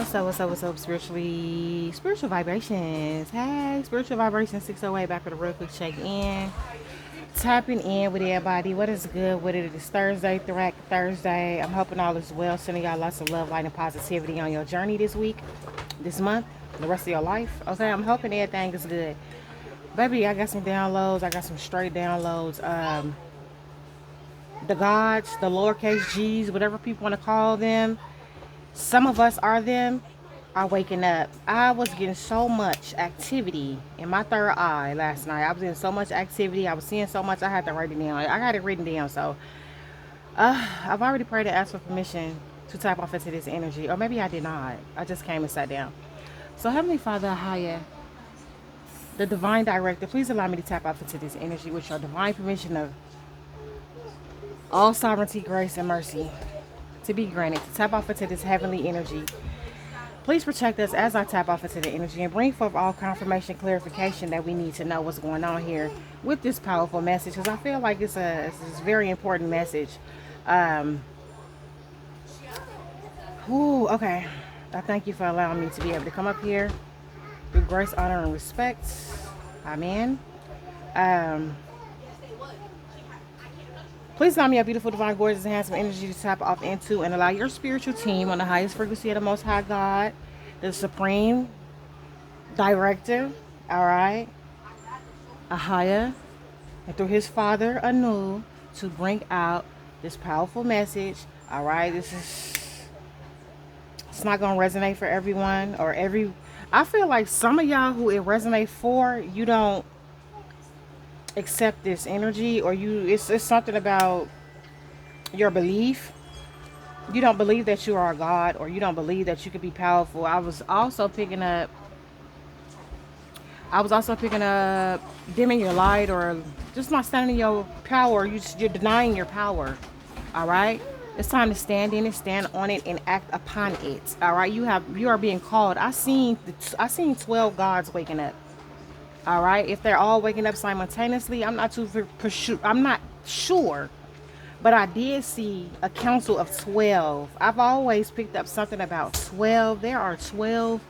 What's up, spiritual vibrations? Hey, spiritual vibrations 608 back with a real quick check in. Tapping in with everybody. What is good with it? It is Thursday, Thrack Thursday. I'm hoping all is well. Sending y'all lots of love, light, and positivity on your journey this week, this month, the rest of your life. Okay, I'm hoping everything is good. Baby, I got some downloads. I got some straight downloads. The gods, the lowercase g's, whatever people want to call them. Some of us are them, are waking up. I was getting so much activity in my third eye last night. I was getting so much activity. I was seeing so much. I had to write it down. I got it written down. So I've already prayed to ask for permission to tap off into this energy. Or maybe I did not. I just came and sat down. So Heavenly Father, Haya, the Divine Director, please allow me to tap off into this energy with your divine permission of all sovereignty, grace, and mercy to be granted. To tap off into this heavenly energy. Please protect us as I tap off into the energy and bring forth all confirmation, clarification that we need to know what's going on here with this powerful message, because I feel like it's a very important message. Okay. I thank you for allowing me to be able to come up here with grace, honor, and respect. Amen. Please allow me a beautiful, divine, gorgeous, and handsome energy to tap off into and allow your spiritual team on the highest frequency of the Most High God, the Supreme Director, all right, Ahaya, and through his father, Anu, to bring out this powerful message, all right. It's not going to resonate for everyone or every. I feel like some of y'all who it resonates for, you don't accept this energy, or it's something about your belief. You don't believe that you are a god, or you don't believe that you could be powerful. I was also picking up dimming your light, or just not standing in your power. You're denying your power. All right, it's time to stand in it, stand on it, and act upon it. All right, you are being called. I seen 12 gods waking up. All right, if they're all waking up simultaneously, I'm not sure, but I did see a council of 12. I've always picked up something about 12. There are 12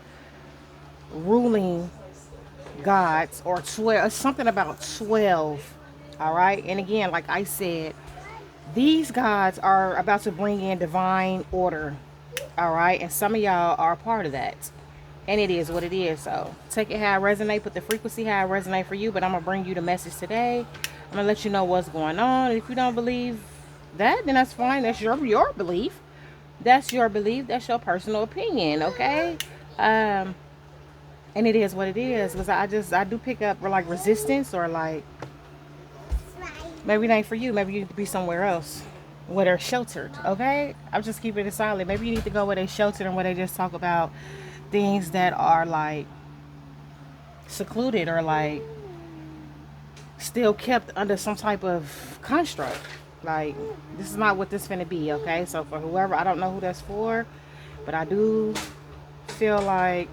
ruling gods, or 12, something about 12. All right, and again, like I said, these gods are about to bring in divine order. All right, and some of y'all are a part of that. And it is what it is. So take it how it resonate. Put the frequency how it resonate for you. But I'm going to bring you the message today. I'm going to let you know what's going on. If you don't believe that, then that's fine. That's your belief. That's your belief. That's your personal opinion. Okay? And it is what it is. Because I do pick up like resistance, or like maybe it ain't for you. Maybe you need to be somewhere else where they're sheltered. Okay? I'm just keeping it silent. Maybe you need to go where they're sheltered and where they just talk about things that are like secluded, or like still kept under some type of construct. Like, this is not what this finna be. Okay, so for whoever, I don't know who that's for, but I do feel like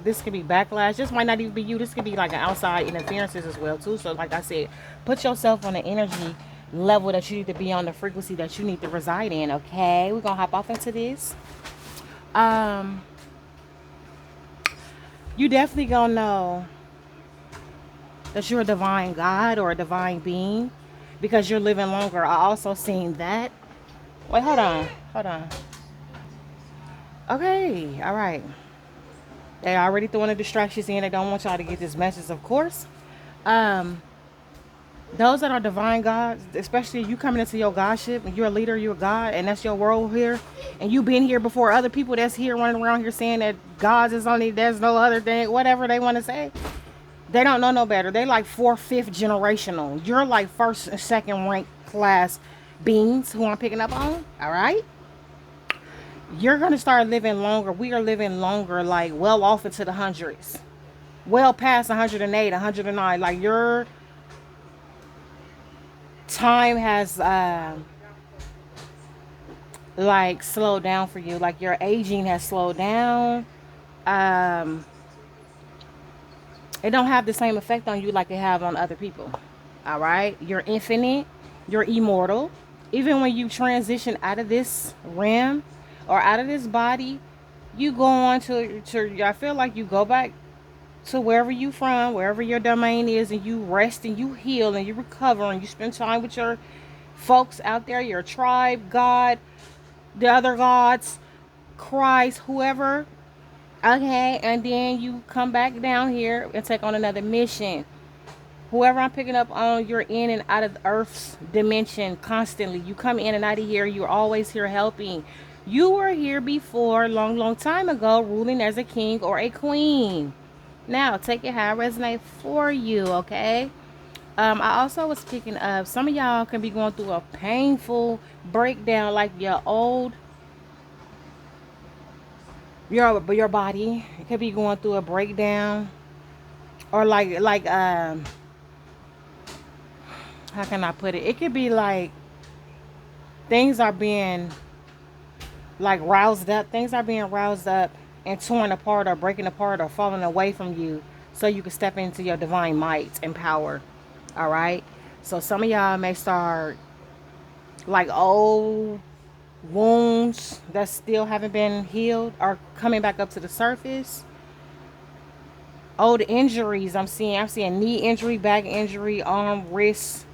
this could be backlash. This might not even be you. This could be like an outside interferences as well too. So like I said, put yourself on the energy level that you need to be on, the frequency that you need to reside in. Okay, we're gonna hop off into this. You definitely gonna know that you're a divine God or a divine being because you're living longer. I also seen that. Wait, hold on. Okay, all right. They already throwing the distractions in. They don't want y'all to get this message, of course. Those that are divine gods, especially you coming into your godship and you're a leader, you're a god, and that's your role here, and you've been here before other people that's here running around here saying that gods is only, there's no other thing, whatever they want to say. They don't know no better. They like 4th, 5th generational. You're like 1st and 2nd rank class beings who I'm picking up on. All right. You're going to start living longer. We are living longer, like well off into the hundreds, well past 108, 109. Like your time has like slowed down for you. Like your aging has slowed down. It don't have the same effect on you like it have on other people. All right, you're infinite, you're immortal. Even when you transition out of this realm or out of this body, You go on to I feel like you go back to wherever you from, wherever your domain is, and you rest and you heal and you recover and you spend time with your folks out there, your tribe, God, the other gods, Christ, whoever. Okay, and then you come back down here and take on another mission. Whoever I'm picking up on, you're in and out of the Earth's dimension constantly. You come in and out of here. You're always here helping. You were here before, long, long time ago, ruling as a king or a queen. Now, take it how it resonates for you, okay? I also was picking up, some of y'all can be going through a painful breakdown, like your body. It could be going through a breakdown, or how can I put it? It could be like things are being like roused up. Things are being roused up and torn apart or breaking apart or falling away from you so you can step into your divine might and power. All right. So some of y'all may start like old wounds that still haven't been healed are coming back up to the surface. Old injuries I'm seeing knee injury, back injury, arm, wrist.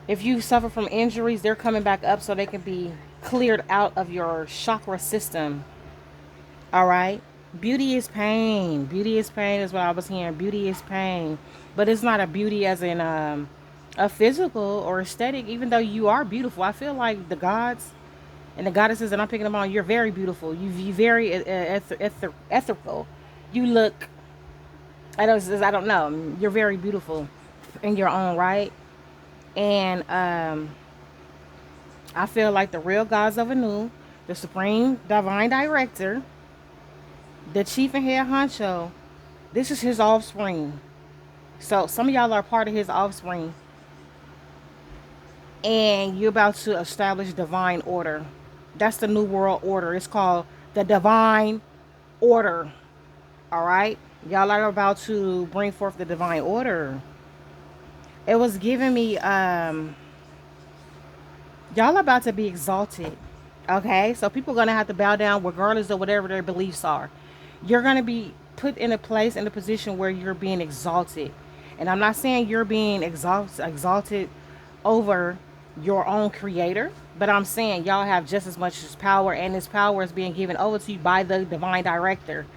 If you suffer from injuries, they're coming back up so they can be cleared out of your chakra system. All right. Beauty is pain. Beauty is pain is what I was hearing. Beauty is pain. But it's not a beauty as in a physical or aesthetic, even though you are beautiful. I feel like the gods and the goddesses that I'm picking up on, you're very beautiful. You very ethical. You look, I don't know. You're very beautiful in your own right. And I feel like the real gods of Anu, the supreme divine director, the chief and head honcho, this is his offspring. So some of y'all are part of his offspring. And you're about to establish divine order. That's the new world order. It's called the divine order. All right? Y'all are about to bring forth the divine order. It was giving me y'all about to be exalted. Okay? So people are going to have to bow down regardless of whatever their beliefs are. You're going to be put in a place, in a position where you're being exalted. And I'm not saying you're being exalted over your own creator, but I'm saying y'all have just as much as power, and this power is being given over to you by the divine director.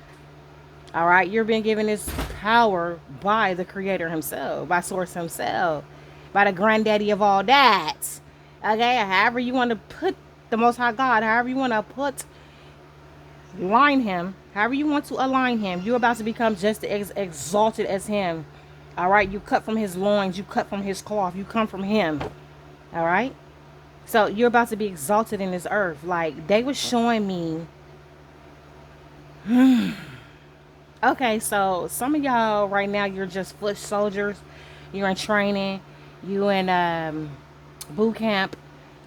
All right, you're being given this power by the creator himself, by source himself, by the granddaddy of all that. Okay, however you want to put the most high God, however you want to align him, however you want to align him, you're about to become just as exalted as him. All right, you cut from his loins, you cut from his cloth, you come from him. All right, so you're about to be exalted in this earth. Like they was showing me. Okay, so some of y'all right now, you're just foot soldiers. You're in training. You in boot camp.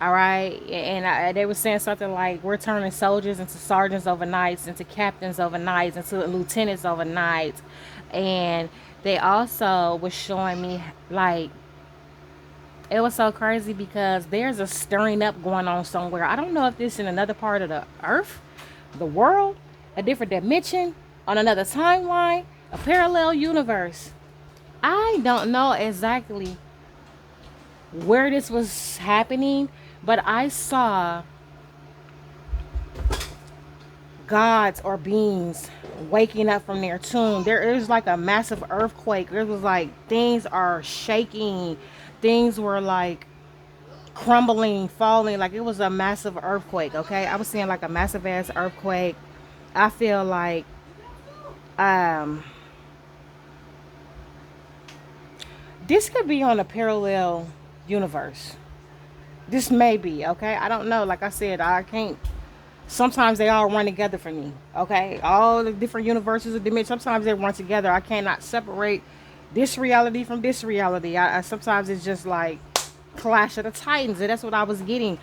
All right, and they were saying something like, we're turning soldiers into sergeants overnight, into captains overnight, into lieutenants overnight. And they also was showing me like, it was so crazy because there's a stirring up going on somewhere. I don't know if this is in another part of the earth, the world, a different dimension, on another timeline, a parallel universe. I don't know exactly where this was happening, but I saw gods or beings waking up from their tomb. There is like a massive earthquake. It was like things are shaking. Things were like crumbling, falling. Like it was a massive earthquake. Okay, I was seeing like a massive ass earthquake. I feel like this could be on a parallel universe. This may be, okay? I don't know. Like I said, I can't. Sometimes they all run together for me, okay? All the different universes of dimensions, sometimes they run together. I cannot separate this reality from this reality. I sometimes it's just like Clash of the Titans, and that's what I was getting.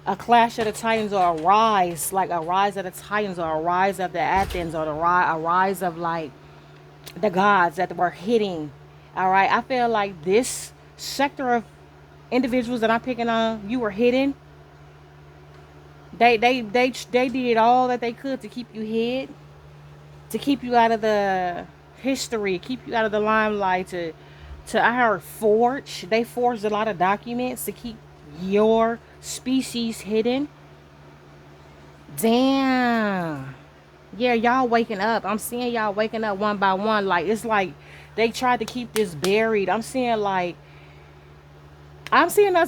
A Clash of the Titans, or a rise, like a rise of the Titans, or a rise of the Athens, or a rise of like the gods that were hitting. All right, I feel like this sector of individuals that I'm picking on, you were hidden. They did all that they could to keep you hid, to keep you out of the history, keep you out of the limelight, to I heard forge. They forged a lot of documents to keep your species hidden. Damn. Yeah, y'all waking up. I'm seeing y'all waking up one by one. Like it's like they tried to keep this buried. I'm seeing us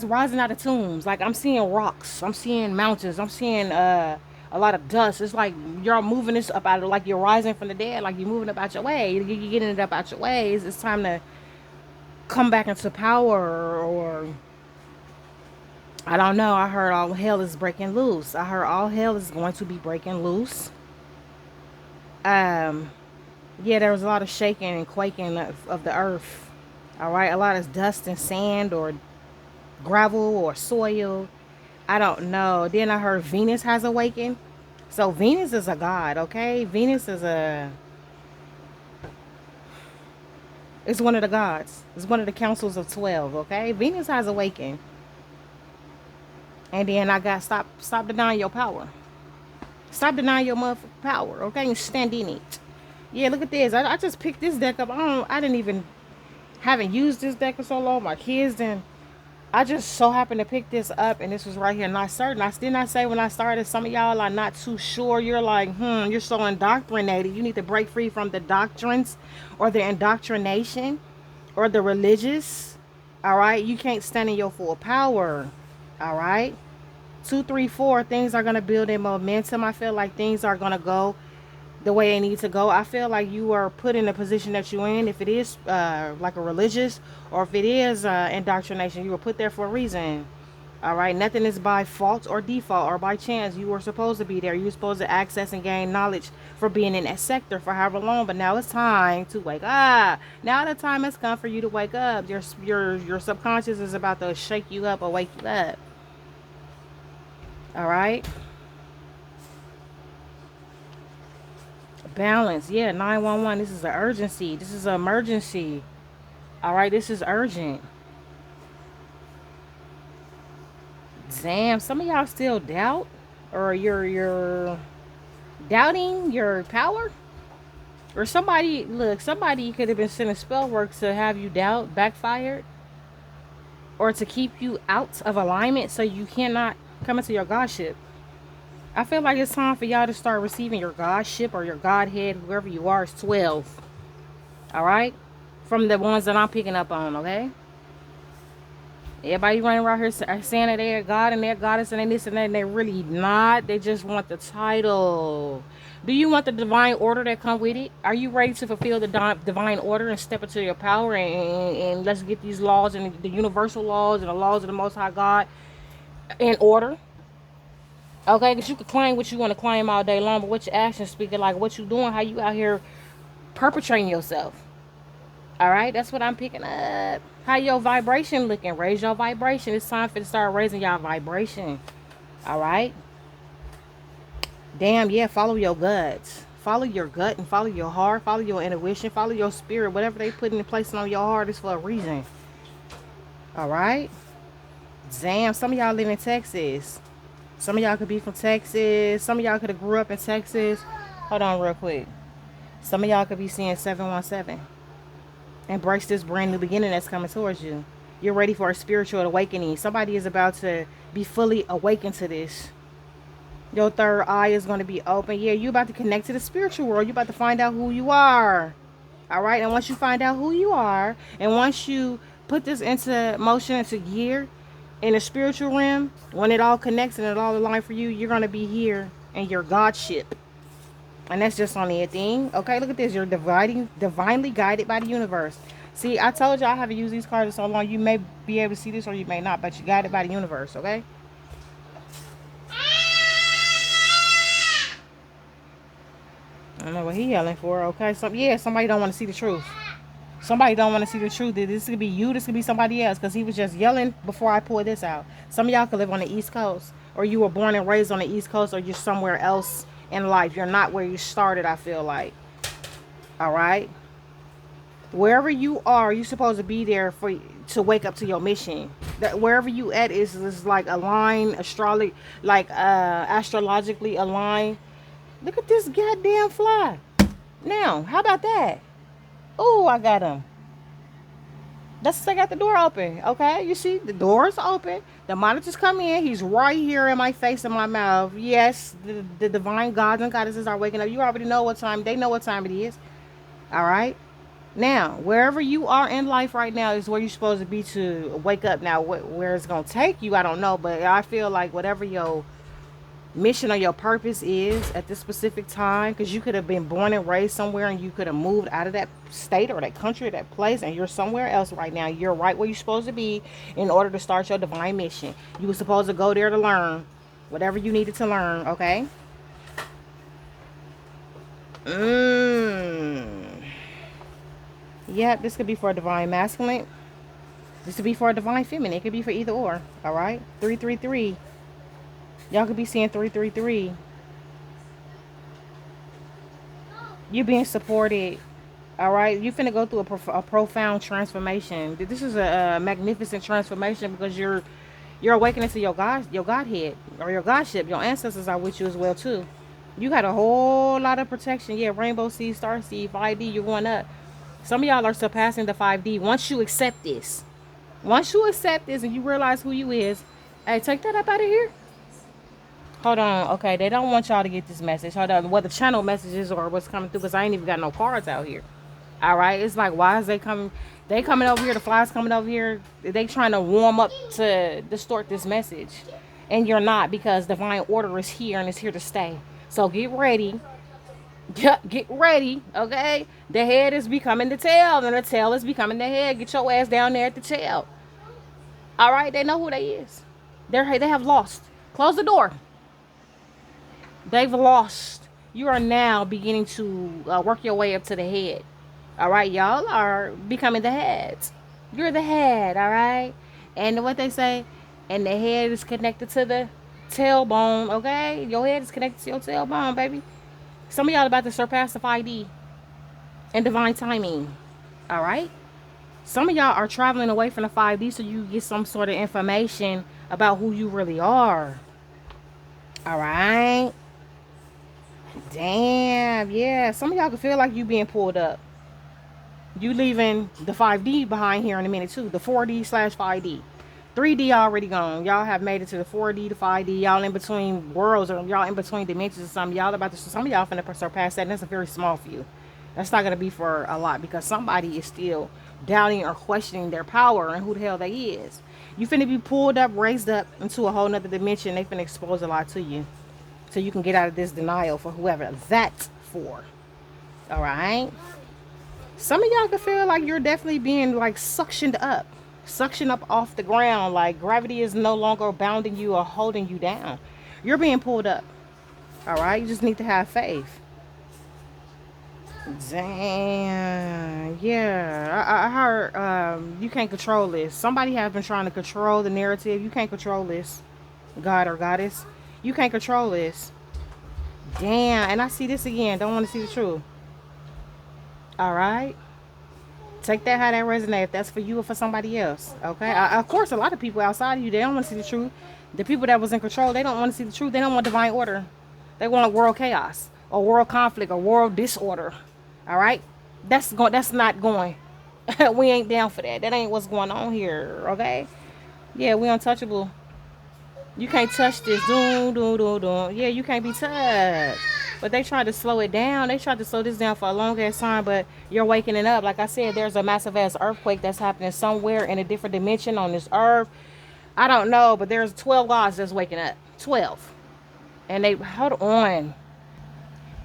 rising out of tombs. Like I'm seeing rocks. I'm seeing mountains. I'm seeing a lot of dust. It's like you're moving this up out of, like you're rising from the dead. Like you're moving up out your way. You're getting it up out your way. It's time to come back into power, or I don't know. I heard all hell is breaking loose. I heard all hell is going to be breaking loose. Um, yeah, there was a lot of shaking and quaking of the earth. All right, a lot of dust and sand or gravel or soil. I don't know. Then I heard Venus has awakened. So Venus is a god, okay? Venus is it's one of the gods. It's one of the councils of 12, okay? Venus has awakened. And then I got stop denying your power. Stop denying your motherfucking power, okay? And stand in it. Yeah, look at this. I just picked this deck up. I didn't even haven't used this deck in so long. My kids didn't. I just so happened to pick this up, and this was right here. Not certain. I did not say when I started. Some of y'all are not too sure. You're like, you're so indoctrinated. You need to break free from the doctrines, or the indoctrination, or the religious. All right, you can't stand in your full power. All right, 2, 3, 4. Things are gonna build in momentum. I feel like things are gonna go the way they need to go. I feel like you are put in the position that you're in. If it is like a religious, or if it is indoctrination, you were put there for a reason. All right, nothing is by fault or default or by chance. You were supposed to be there. You were supposed to access and gain knowledge for being in that sector for however long. But now it's time to wake up. Now the time has come for you to wake up. Your subconscious is about to shake you up or wake you up. All right. Balance. Yeah, 911. This is an urgency. This is an emergency. All right, this is urgent. Damn, some of y'all still doubt, or you're doubting your power, or somebody could have been sending spell work to have you doubt, backfired, or to keep you out of alignment so you cannot come into your godship. I feel like it's time for y'all to start receiving your godship or your godhead, whoever you are. It's 12. All right, from the ones that I'm picking up on. Okay. Everybody running around here saying that they're God and they're goddess and they this and that, and they're really not. They just want the title. Do you want the divine order that come with it? Are you ready to fulfill the divine order and step into your power, and let's get these laws and the universal laws and the laws of the Most High God in order? Okay, because you can claim what you want to claim all day long, but what your actions speaking, like what you doing, how you out here perpetrating yourself. All right, that's what I'm picking up. How your vibration looking? Raise your vibration. It's time for to start raising your vibration. All right. Damn, yeah. Follow your guts. Follow your gut and follow your heart. Follow your intuition. Follow your spirit. Whatever they put in place on your heart is for a reason. All right. Damn, some of y'all live in Texas. Some of y'all could be from Texas. Some of y'all could have grew up in Texas. Hold on real quick. Some of y'all could be seeing 717. Embrace this brand new beginning that's coming towards you. You're ready for a spiritual awakening. Somebody is about to be fully awakened to this. Your third eye is going to be open. Yeah, you're about to connect to the spiritual world. You're about to find out who you are. All right. And once you find out who you are, and once you put this into motion, into gear in the spiritual realm, when it all connects and it all aligns for you, you're going to be here in your godship. And that's just only a thing. Okay, look at this. You're divinely guided by the universe. See, I told you I haven't used these cards in so long. You may be able to see this or you may not, but you're guided by the universe, okay? I don't know what he yelling for, okay? So, yeah, somebody don't want to see the truth. Somebody don't want to see the truth. This could be you. This could be somebody else, because he was just yelling before I pulled this out. Some of y'all could live on the East Coast, or you were born and raised on the East Coast, or you're somewhere else in life. You're not where you started, I feel like. All right. Wherever you are, you're supposed to be there for to wake up to your mission. That wherever you at is like aligned, astrologically aligned. Look at this goddamn fly. Now, how about that? Oh, I got him. That's I got the door open. Okay, you see the door is open. The monitors come in. He's right here in my face and my mouth. Yes, the divine gods and goddesses are waking up. You already know what time. They know what time it is. All right. Now, wherever you are in life right now is where you're supposed to be to wake up. Now, where it's gonna take you, I don't know, but I feel like whatever your mission or your purpose is at this specific time, because you could have been born and raised somewhere and you could have moved out of that state or that country or that place, and you're somewhere else right now. You're right where you're supposed to be in order to start your divine mission. You were supposed to go there to learn whatever you needed to learn. Okay. Yep, this could be for a divine masculine. This could be for a divine feminine. It could be for either or. All right. 333. Y'all could be seeing 333. You're being supported. All right. You're finna go through a profound transformation. This is a magnificent transformation because you're awakening to your Godhead or your Godship. Your ancestors are with you as well too. You got a whole lot of protection. Yeah, rainbow seed, star seed, 5D. You're going up. Some of y'all are surpassing the 5D. Once you accept this and you realize who you is, hey, take that up out of here. Hold on. Okay, they don't want y'all to get this message. Hold on. What the channel messages or what's coming through, because I ain't even got no cards out here. All right. It's like, why is they coming? They coming over here. The flies coming over here. They trying to warm up to distort this message. And you're not, because divine order is here and it's here to stay. So get ready. Get ready, okay? The head is becoming the tail, and the tail is becoming the head. Get your ass down there at the tail. All right, they know who they is. They have lost. Close the door. They've lost. You are now beginning to work your way up to the head. All right, y'all are becoming the heads. You're the head, all right? And what they say, and the head is connected to the tailbone, okay? Your head is connected to your tailbone, baby. Some of y'all about to surpass the 5D and divine timing. All right. Some of y'all are traveling away from the 5D so you get some sort of information about who you really are. All right. Damn. Yeah. Some of y'all can feel like you being pulled up. You leaving the 5D behind here in a minute too. The 4D/5D. 3D already gone. Y'all have made it to the 4D to 5D. Y'all in between worlds, or y'all in between dimensions or something. Y'all about to, some of y'all finna surpass that, and that's a very small few. That's not gonna be for a lot, because somebody is still doubting or questioning their power and who the hell they is. You finna be pulled up, raised up into a whole nother dimension. They finna expose a lot to you, so you can get out of this denial for whoever that's for. All right. Some of y'all can feel like you're definitely being like suctioned up off the ground, like gravity is no longer bounding you or holding you down. You're being pulled up. All right, you just need to have faith. Damn. Yeah, I heard you can't control this. Somebody has been trying to control the narrative. You can't control this, God or goddess. You can't control this. Damn. And I see this again. Don't want to see the truth. All right. Take that how that resonates. If that's for you or for somebody else. Okay. Of course, a lot of people outside of you, they don't want to see the truth. The people that was in control, they don't want to see the truth. They don't want divine order. They want world chaos or world conflict or world disorder. All right. That's not going. We ain't down for that. That ain't what's going on here. Okay. Yeah, we untouchable. You can't touch this. Doom, doom, doom, doom. Yeah, you can't be touched. But they tried to slow it down. They tried to slow this down for a long ass time, but you're waking it up. Like I said, there's a massive ass earthquake that's happening somewhere in a different dimension on this earth. I don't know, but there's 12 gods that's waking up. 12. And they, hold on.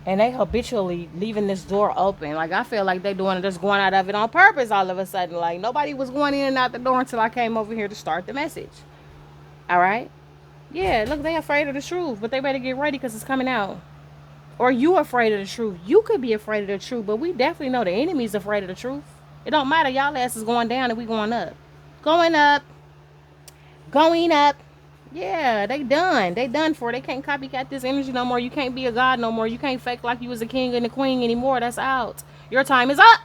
And they habitually leaving this door open. Like, I feel like they doing just going out of it on purpose all of a sudden. Like, nobody was going in and out the door until I came over here to start the message. All right? Yeah, look, they afraid of the truth, but they better get ready because it's coming out. Or you afraid of the truth. You could be afraid of the truth, but we definitely know the enemy's afraid of the truth. It don't matter. Y'all ass is going down and we going up. Going up. Going up. Yeah, they done. They done for it. They can't copycat this energy no more. You can't be a god no more. You can't fake like you was a king and a queen anymore. That's out. Your time is up.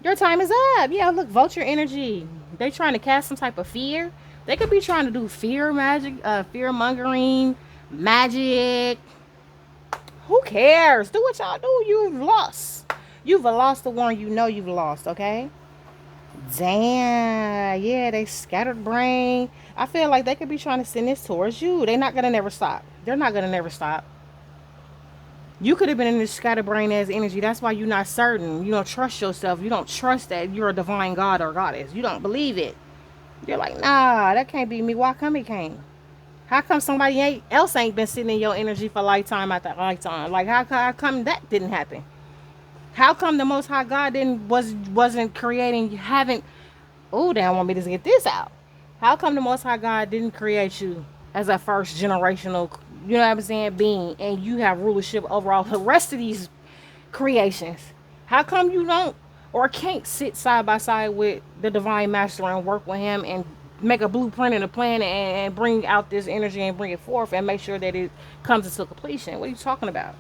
Your time is up. Yeah, look, vulture energy. They trying to cast some type of fear. They could be trying to do fear magic, fear mongering, magic. Who cares? Do what y'all do. You've lost. You've lost the one you know you've lost, okay? Damn. Yeah, they scattered brain. I feel like they could be trying to send this towards you. They're not gonna never stop. They're not gonna never stop. You could have been in this scatterbrain as energy. That's why you're not certain. You don't trust yourself. You don't trust that you're a divine god or goddess. You don't believe it. You're like, nah, that can't be me. Why come it can't? How come somebody else ain't been sitting in your energy for lifetime after lifetime? Like, how come that didn't happen? How come the Most High God wasn't creating, haven't? Oh, they don't want me to get this out. How come the Most High God didn't create you as a first generational, you know what I'm saying, being, and you have rulership over all the rest of these creations? How come you don't or can't sit side by side with the divine master and work with him and make a blueprint and a plan and bring out this energy and bring it forth and make sure that it comes into completion? What are you talking about?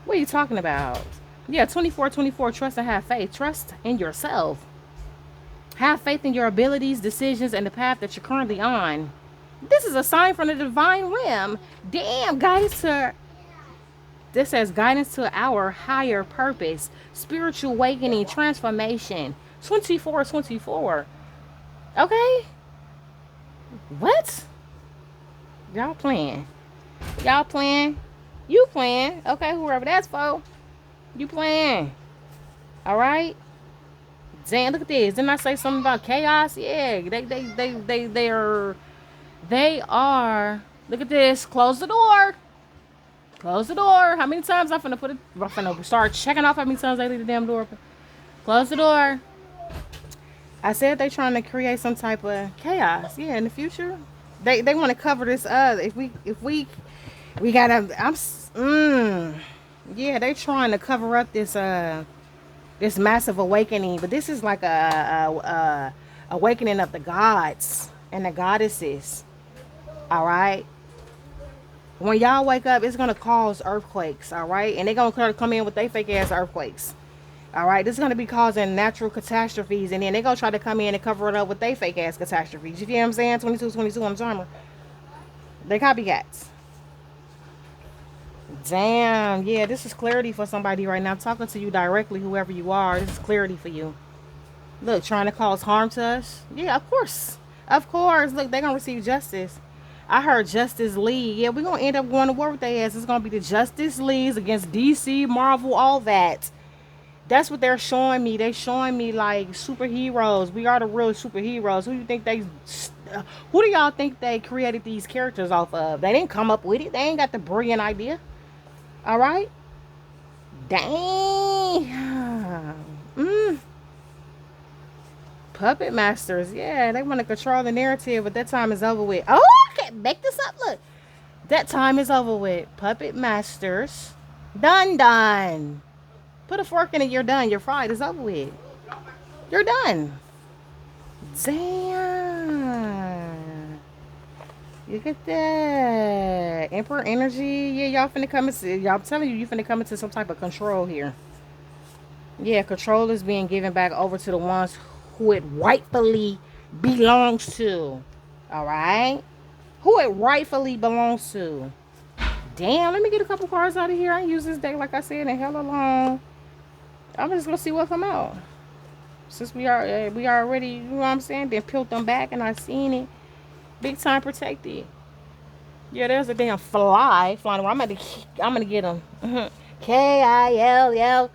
What are you talking about? Yeah, 24, trust and have faith. Trust in yourself. Have faith in your abilities, decisions, and the path that you're currently on. This is a sign from the divine realm. Damn, guys, this says guidance to our higher purpose, spiritual awakening, transformation. 24. Okay? What? Y'all playing. Y'all playing. You playing. Okay, whoever that's for. You playing. Alright? Damn, look at this. Didn't I say something about chaos? Yeah, they are. Look at this. Close the door. Close the door. How many times I'm finna start checking off how many times they leave the damn door open. Close the door. I said they trying to create some type of chaos. Yeah, in the future. They want to cover this up. If we gotta yeah, they trying to cover up this massive awakening, but this is like a awakening of the gods and the goddesses. All right. When y'all wake up, it's gonna cause earthquakes. All right, and they're gonna come in with their fake ass earthquakes. All right, this is gonna be causing natural catastrophes, and then they're gonna try to come in and cover it up with their fake ass catastrophes. You feel what I'm saying? 22 on the timer. They copycats. Damn, yeah, this is clarity for somebody right now. I'm talking to you directly, whoever you are. This is clarity for you. Look, trying to cause harm to us. Yeah, of course. Of course. Look, they're going to receive justice. I heard Justice League. Yeah, we're going to end up going to war with their ass. It's going to be the Justice Leagues against DC, Marvel, all that. That's what they're showing me. They're showing me like superheroes. We are the real superheroes. Who do y'all think they created these characters off of? They didn't come up with it. They ain't got the brilliant idea. All right. Damn. Puppet masters. Yeah, they want to control the narrative, but that time is over with. Oh, I can't make this up. Look. That time is over with. Puppet masters. Done. Put a fork in it. You're done. You're fried. It's over with. You're done. Damn. Look at that. Emperor energy. Yeah, y'all finna come into, y'all telling you finna come into some type of control here. Yeah, control is being given back over to the ones who it rightfully belongs to. Alright? Who it rightfully belongs to. Damn, let me get a couple cards out of here. I use this deck, like I said, in hella long. I'm just gonna see what come out. Since we already, you know what I'm saying, then peeled them back and I seen it. Big time protected. Yeah, there's a damn fly flying around. I'm gonna get him. KILLOIB.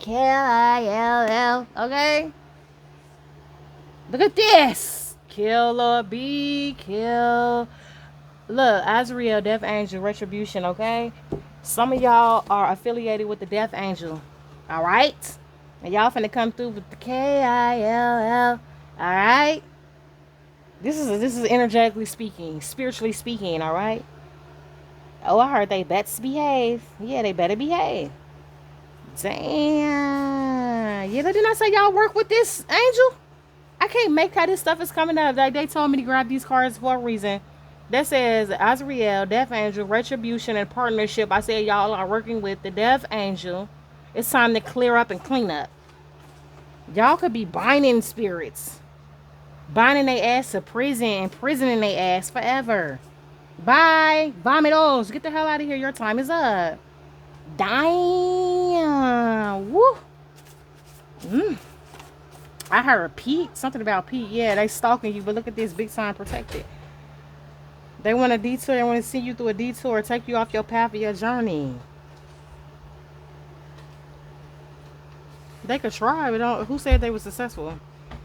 KILL. Okay. Look at this. Kill or be kill. Look, Azrael, Death Angel, Retribution. Okay. Some of y'all are affiliated with the Death Angel. All right. And y'all finna come through with the KILL. All right. This is energetically speaking, spiritually speaking, all right? Oh, I heard they best behave. Yeah, they better behave. Damn. Yeah, didn't I say y'all work with this angel? I can't make how this stuff is coming up. Like, they told me to grab these cards for a reason. That says Azrael, Death Angel, Retribution, and Partnership. I said y'all are working with the Death Angel. It's time to clear up and clean up. Y'all could be binding spirits, binding their ass to prison, imprisoning their ass forever. Bye, vomitos. Get the hell out of here. Your time is up. Damn. Woo. Mm. I heard Pete. Something about Pete. Yeah, they stalking you, but look at this, big time protected. They want a detour. They want to see you through a detour, take you off your path of your journey. They could try, but don't, who said they were successful?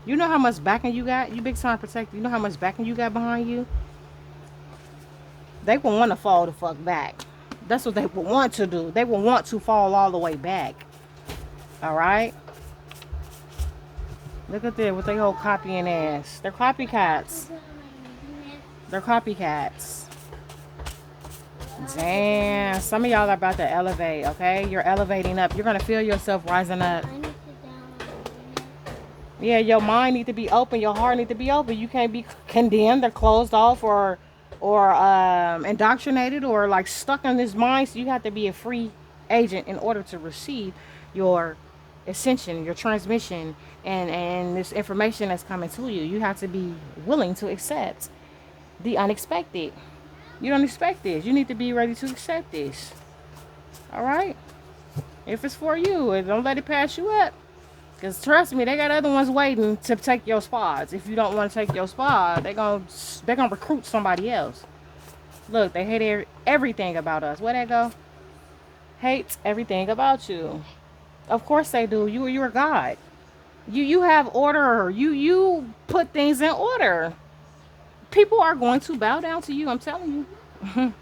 You know how much backing you got? You big time protected. You know how much backing you got behind you? They will want to fall the fuck back. That's what they will want to do. They will want to fall all the way back. All right? Look at this with their whole copying ass. They're copycats. They're copycats. Damn. Some of y'all are about to elevate, okay? You're elevating up. You're going to feel yourself rising up. Yeah, your mind need to be open. Your heart need to be open. You can't be condemned or closed off or indoctrinated or like stuck in this mind. So you have to be a free agent in order to receive your ascension, your transmission, and this information that's coming to you. You have to be willing to accept the unexpected. You don't expect this. You need to be ready to accept this. All right? If it's for you, don't let it pass you up. Because trust me, they got other ones waiting to take your spots. If you don't want to take your spot, they're gonna recruit somebody else. Look, they hate everything about us. Where they go? Hates everything about you. Of course they do. You're God. You have order. You put things in order. People are going to bow down to you. I'm telling you.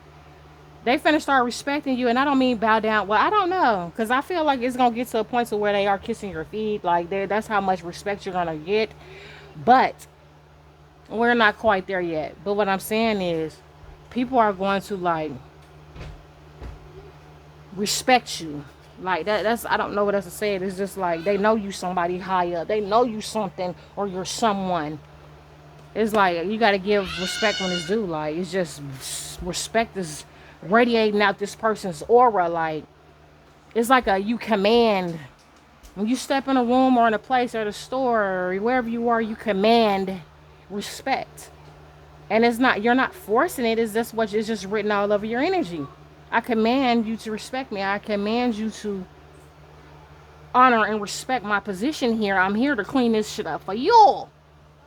They finna start respecting you, and I don't mean bow down. Well, I don't know, because I feel like it's gonna get to a point to where they are kissing your feet. Like that's how much respect you're gonna get. But we're not quite there yet. But what I'm saying is, people are going to like respect you. Like that's I don't know what else to say. It's just like they know you somebody high up. They know you something or you're someone. It's like you gotta give respect when it's due. Like it's just respect is radiating out this person's aura. Like it's like you command when you step in a room or in a place or the store or wherever you are, you command respect. And it's not, you're not forcing it. It's just what is just written all over your energy. I command you to respect me. I command you to honor and respect my position here. I'm here to clean this shit up for y'all.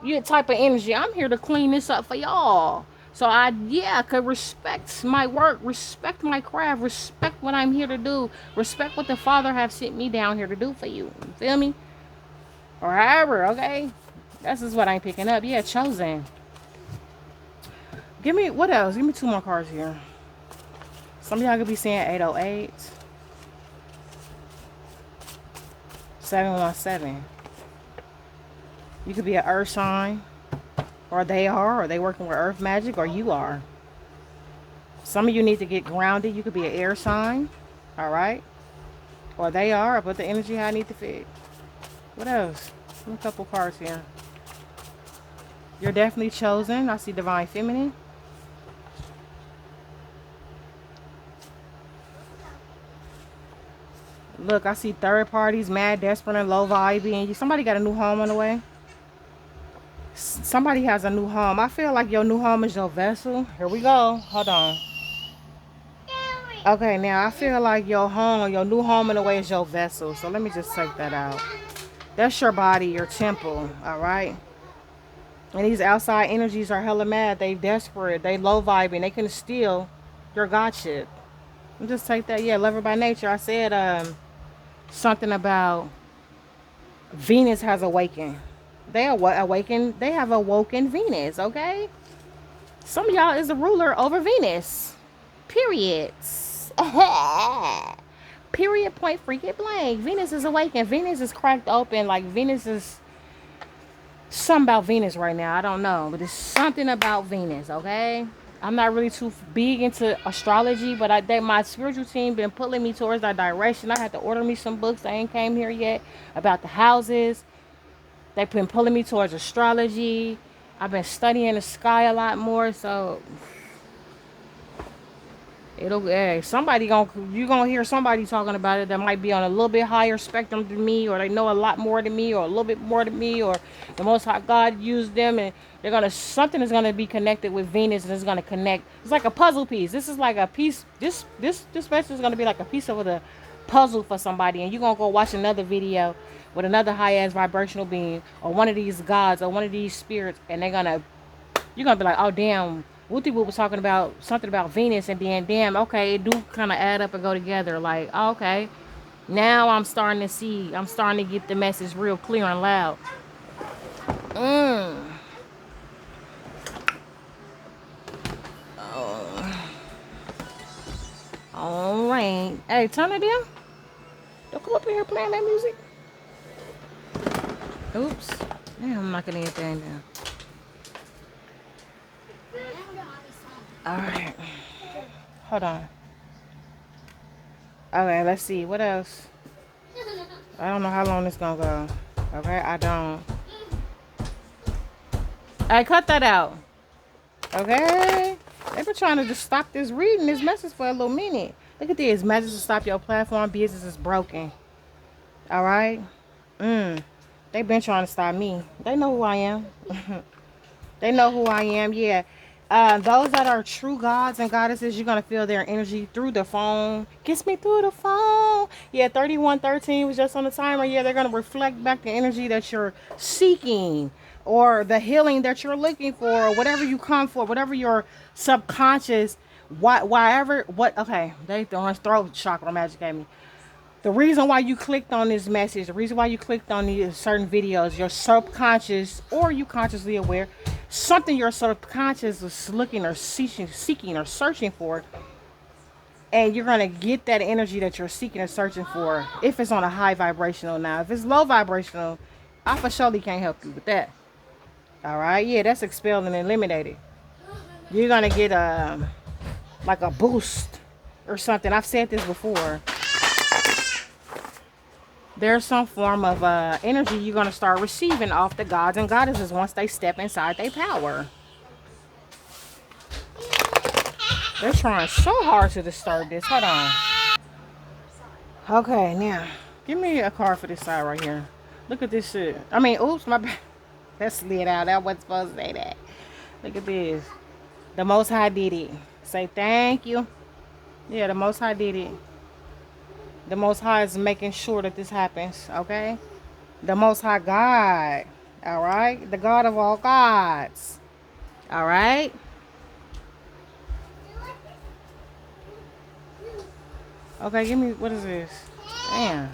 You type of energy. I'm here to clean this up for y'all. So I could respect my work, respect my craft, respect what I'm here to do, respect what the Father have sent me down here to do for you. You feel me? Or however, okay? This is what I'm picking up. Yeah, chosen. Give me, what else? Give me two more cards here. Some of y'all could be saying 808. 717. You could be an earth sign. Or they working with earth magic, or you are. Some of you need to get grounded. You could be an air sign. Alright? Or they are. I put the energy how I need to fit. What else? A couple cards here. You're definitely chosen. I see divine feminine. Look, I see third parties, mad, desperate, and low vibing. Somebody got a new home on the way. Somebody has a new home. I feel like your new home is your vessel. Here we go. Hold on. Okay, now I feel like your home, your new home in a way is your vessel. So let me just take that out. That's your body, your temple. All right. And these outside energies are hella mad. They desperate. They low vibing. They can steal your godship. Just take that. Yeah, lover by nature. I said something about Venus has awakened. They awakened. They have awoken Venus. Okay. Some of y'all is a ruler over Venus. Periods. Period. Point. Freaking blank. Venus is awakened. Venus is cracked open. Like Venus is something about Venus right now. I don't know, but it's something about Venus. Okay. I'm not really too big into astrology, but my spiritual team been pulling me towards that direction. I had to order me some books. I ain't came here yet about the houses. They've been pulling me towards astrology. I've been studying the sky a lot more, so Somebody you gonna hear somebody talking about it that might be on a little bit higher spectrum than me, or they know a lot more than me, or a little bit more than me, or the Most High God used them, and something is gonna be connected with Venus, and it's gonna connect. It's like a puzzle piece. This is like a piece. This message is gonna be like a piece of the puzzle for somebody, and you're gonna go watch another video with another high ass vibrational being, or one of these gods, or one of these spirits, and you're gonna be like, oh damn, Wooty Woo was talking about something about Venus, and then damn, okay, it do kind of add up and go together. Like, oh, okay, now I'm starting to get the message real clear and loud. Oh. All right. Hey, turn it down. Don't come up in here playing that music. Oops. Damn, I'm knocking anything down. Alright. Hold on. Okay, let's see. What else? I don't know how long this gonna go. Okay, I don't. I cut that out. Okay? They've been trying to just stop this reading this message for a little minute. Look at this. Message to stop your platform. Business is broken. Alright? They've been trying to stop me. They know who I am. They know who I am. Yeah. Those that are true gods and goddesses, you're going to feel their energy through the phone. Gets me through the phone. Yeah, 3113 was just on the timer. Yeah, they're going to reflect back the energy that you're seeking, or the healing that you're looking for, or whatever you come for, whatever your subconscious, okay, they throwing throat chakra magic at me. The reason why you clicked on this message, the reason why you clicked on these certain videos, your subconscious, or you consciously aware, something your subconscious is looking or seeking or searching for, and you're going to get that energy that you're seeking or searching for if it's on a high vibrational. Now, if it's low vibrational, I for surely can't help you with that. All right? Yeah, that's expelled and eliminated. You're going to get like a boost or something. I've said this before. There's some form of energy you're going to start receiving off the gods and goddesses once they step inside their power. They're trying so hard to disturb this. Hold on. Okay, now, give me a card for this side right here. Look at this shit. I mean, oops, my bad. That slid out. That wasn't supposed to say that. Look at this. The Most High did it. Say thank you. Yeah, the Most High did it. The Most High is making sure that this happens, okay? The Most High God, all right? The God of all gods, all right? Okay, give me, what is this? Damn.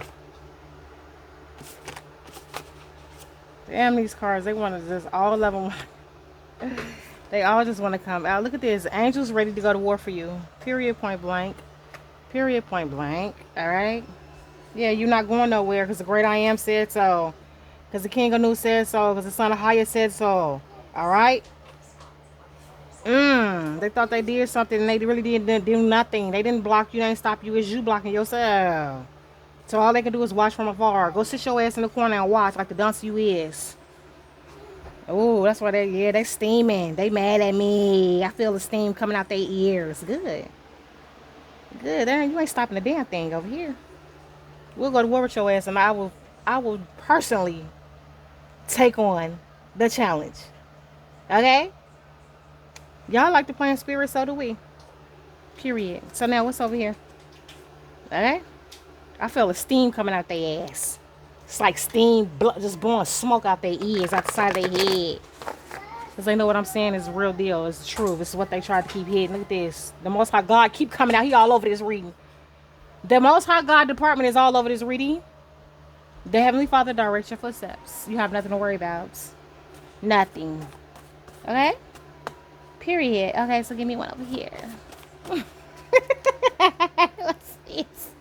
Damn, these cards, they want to just, all of them, they all just want to come out. Look at this. Angels ready to go to war for you. Period, point blank. Period, point blank. All right? Yeah, you're not going nowhere because the great I am said so. Because the King of Nu said so. Because the Son of Haya said so. All right? They thought they did something and they really didn't do nothing. They didn't block you. They didn't stop you. It's you blocking yourself. So all they can do is watch from afar. Go sit your ass in the corner and watch like the dunce you is. Oh, that's why they steaming. They mad at me. I feel the steam coming out their ears. Good. Good. You ain't stopping the damn thing over here. We'll go to war with your ass, and I will personally take on the challenge. Okay? Y'all like to play in spirit, so do we. Period. So now what's over here? Okay? I feel the steam coming out their ass. It's like steam just blowing smoke out their ears, out the side of their head. Because they know what I'm saying is the real deal. It's the truth. It's what they tried to keep hidden. Look at this. The Most High God keep coming out. He all over this reading. The Most High God department is all over this reading. The Heavenly Father directs your footsteps. You have nothing to worry about. Nothing. Okay? Period. Okay, so give me one over here. What's this?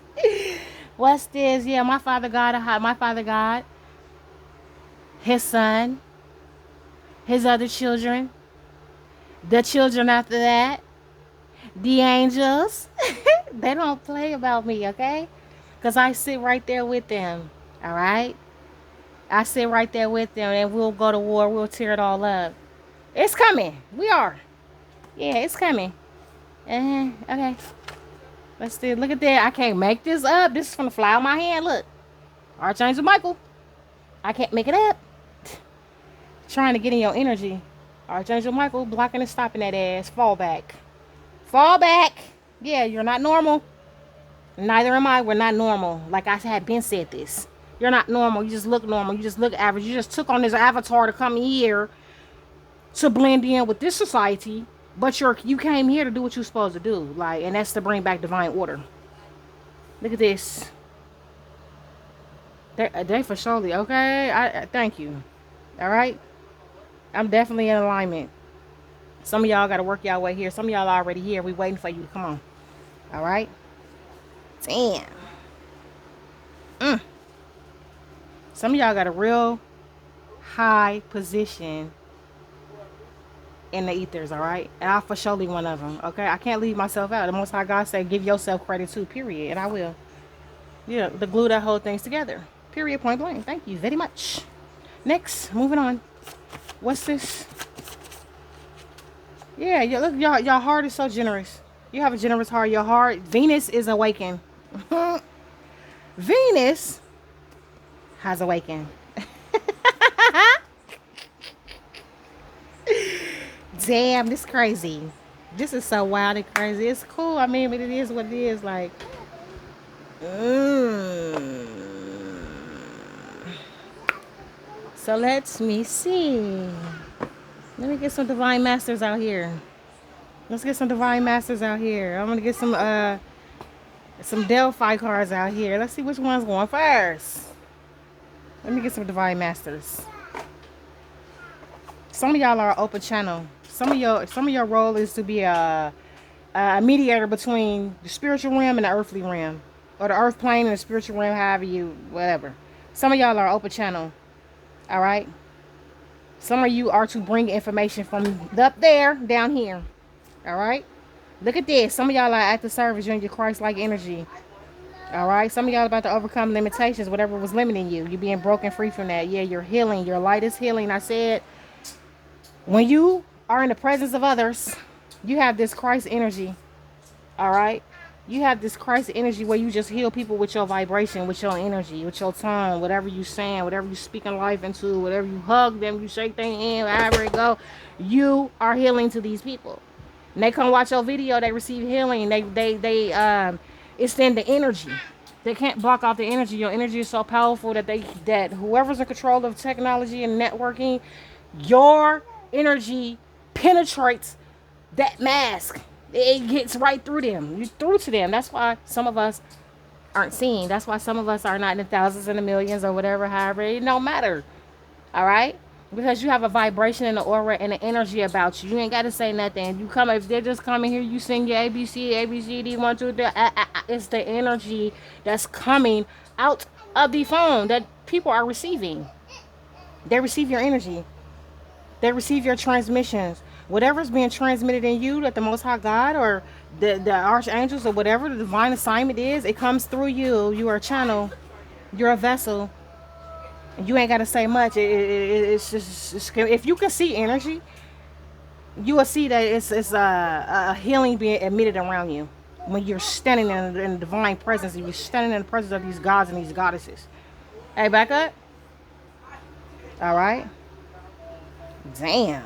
What's this? Yeah, my Father God, His Son, His other children, the children after that, the angels. They don't play about me, okay? Because I sit right there with them, all right? I sit right there with them, and we'll go to war. We'll tear it all up. It's coming. We are. Yeah, it's coming. Okay. Let's see. Look at that. I can't make this up. This is gonna fly out my hand. Look. Archangel Michael. I can't make it up. Trying to get in your energy. Archangel Michael blocking and stopping that ass. Fall back. Fall back. Yeah, you're not normal. Neither am I. We're not normal. Like I had been said this. You're not normal. You just look normal. You just look average. You just took on this avatar to come here to blend in with this society. But you came here to do what you're supposed to do. Like, and that's to bring back divine order. Look at this. They for surely, okay? I thank you. All right? I'm definitely in alignment. Some of y'all got to work y'all way here. Some of y'all already here. We waiting for you to come on. All right? Damn. Some of y'all got a real high position in the ethers, all right? And I for surely one of them, okay? I can't leave myself out. The Most High God said, give yourself credit too, period. And I will. Yeah, the glue that hold things together. Period, point blank. Thank you very much. Next, moving on. What's this? Yeah, look, y'all heart is so generous. You have a generous heart. Your heart, Venus is awakened. Venus has awakened. Damn, this is crazy. This is so wild and crazy. It's cool. I mean, but it is what it is. Like, so let me see. Let me get some divine masters out here. Let's get some divine masters out here. I'm gonna get some Delphi cards out here. Let's see which one's going first. Let me get some divine masters. Some of y'all are open channel. Some of your role is to be a mediator between the spiritual realm and the earthly realm, or the earth plane and the spiritual realm, however you, whatever. Some of y'all are open channel. All right. Some of you are to bring information from up there down here. All right. Look at this. Some of y'all are at the service. You're in your Christ-like energy. All right. Some of y'all are about to overcome limitations, whatever was limiting you. You're being broken free from that. Yeah, you're healing. Your light is healing. I said, when you are in the presence of others, you have this Christ energy. All right. You have this Christ energy where you just heal people with your vibration, with your energy, with your tongue, whatever you saying, whatever you speaking life into, whatever you hug them, you shake their hand, however it go, you are healing to these people. And they come watch your video, they receive healing, they extend the energy. They can't block out the energy. Your energy is so powerful that whoever's in control of technology and networking, your energy penetrates that mask. It gets right through them. You through to them. That's why some of us aren't seen. That's why some of us are not in the thousands and the millions or whatever, however. It don't matter. All right? Because you have a vibration and an aura and an energy about you. You ain't got to say nothing. You come, if they're just coming here, you sing your ABC, ABCD, 1, 2, 3. It's the energy that's coming out of the phone that people are receiving. They receive your energy. They receive your transmissions. Whatever's being transmitted in you, that the Most High God or the archangels or whatever the divine assignment is, it comes through you. You are a channel. You're a vessel. You ain't got to say much. It's just, if you can see energy, you will see that it's a healing being emitted around you when you're standing in the divine presence and you're standing in the presence of these gods and these goddesses. Hey, back up. All right. Damn.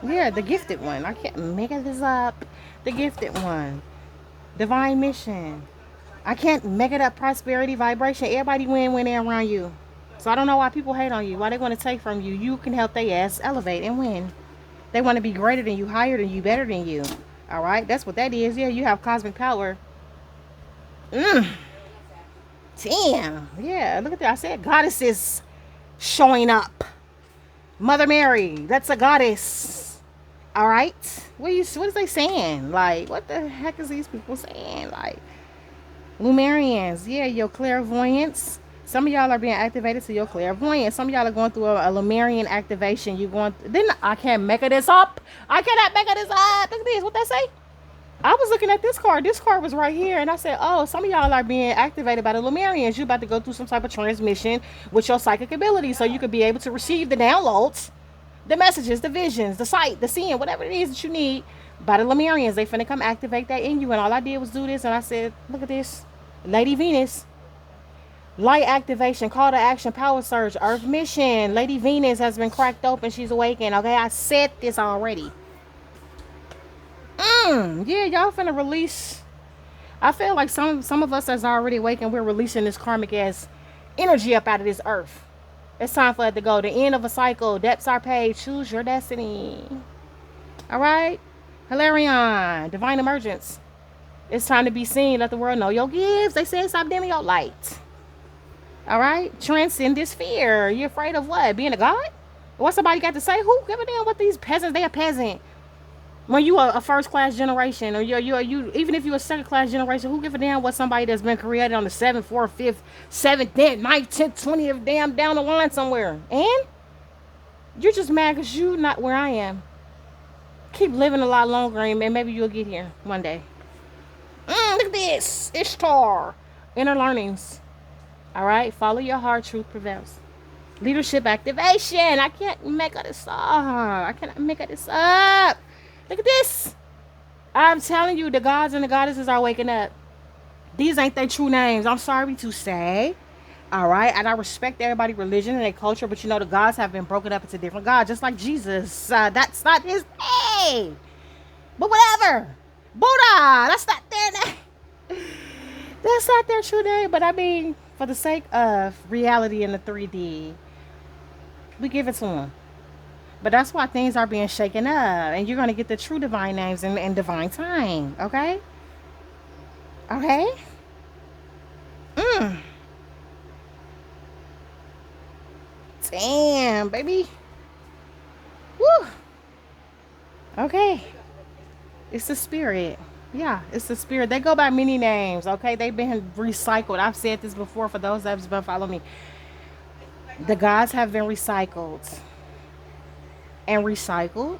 Yeah, the gifted one. I can't make this up. The gifted one. Divine mission. I can't make it up. Prosperity, vibration. Everybody win when they're around you. So I don't know why people hate on you. Why they want to take from you. You can help their ass elevate and win. They want to be greater than you, higher than you, better than you. All right? That's what that is. Yeah, you have cosmic power. Damn. Yeah, look at that. I said goddesses showing up. Mother Mary, that's a goddess. All right, what is they saying? Like, what the heck is these people saying? Like, Lumerians, yeah, your clairvoyance. Some of y'all are being activated to your clairvoyance. Some of y'all are going through a Lumerian activation. You're going. Then I can't make this up. I cannot make this up. Look at this. What they say? I was looking at this card. This card was right here, and I said, "Oh, some of y'all are being activated by the Lumerians. You're about to go through some type of transmission with your psychic ability, so you could be able to receive the downloads." The messages, the visions, the sight, the seeing, whatever it is that you need by the Lemurians. They finna come activate that in you. And all I did was do this. And I said, look at this. Lady Venus. Light activation. Call to action. Power surge. Earth mission. Lady Venus has been cracked open. She's awakened. Okay. I said this already. Yeah, y'all finna release. I feel like some of us that's already awakened, we're releasing this karmic ass energy up out of this earth. It's time for it to go. The end of a cycle. Depths are paid. Choose your destiny. All right. Hilarion. Divine emergence. It's time to be seen. Let the world know your gifts. They say stop dimming your light. All right. Transcend this fear. You afraid of what? Being a god? What somebody got to say? Who give a damn what these peasants? They a peasant. When you are a first class generation, or you even if you're a second class generation, who give a damn what somebody that's been created on the 7th, 4th, 5th, 7th, 10th, 9th, 10th, 20th, damn down the line somewhere. And you're just mad because you not where I am. Keep living a lot longer and maybe you'll get here one day. Look at this. Ishtar. Inner learnings. All right. Follow your heart. Truth prevails. Leadership activation. I can't make this up. I cannot make this up. Look at this. I'm telling you, the gods and the goddesses are waking up. These ain't their true names. I'm sorry to say. All right. And I respect everybody's religion and their culture. But you know, the gods have been broken up into different gods. Just like Jesus. That's not his name. But whatever. Buddha. That's not their name. That's not their true name. But I mean, for the sake of reality in the 3D, we give it to them. But that's why things are being shaken up. And you're going to get the true divine names in divine time. Okay? Okay? Damn, baby. Woo. Okay. It's the spirit. Yeah, it's the spirit. They go by many names. Okay? They've been recycled. I've said this before for those that have been following me. The gods have been recycled. And recycled,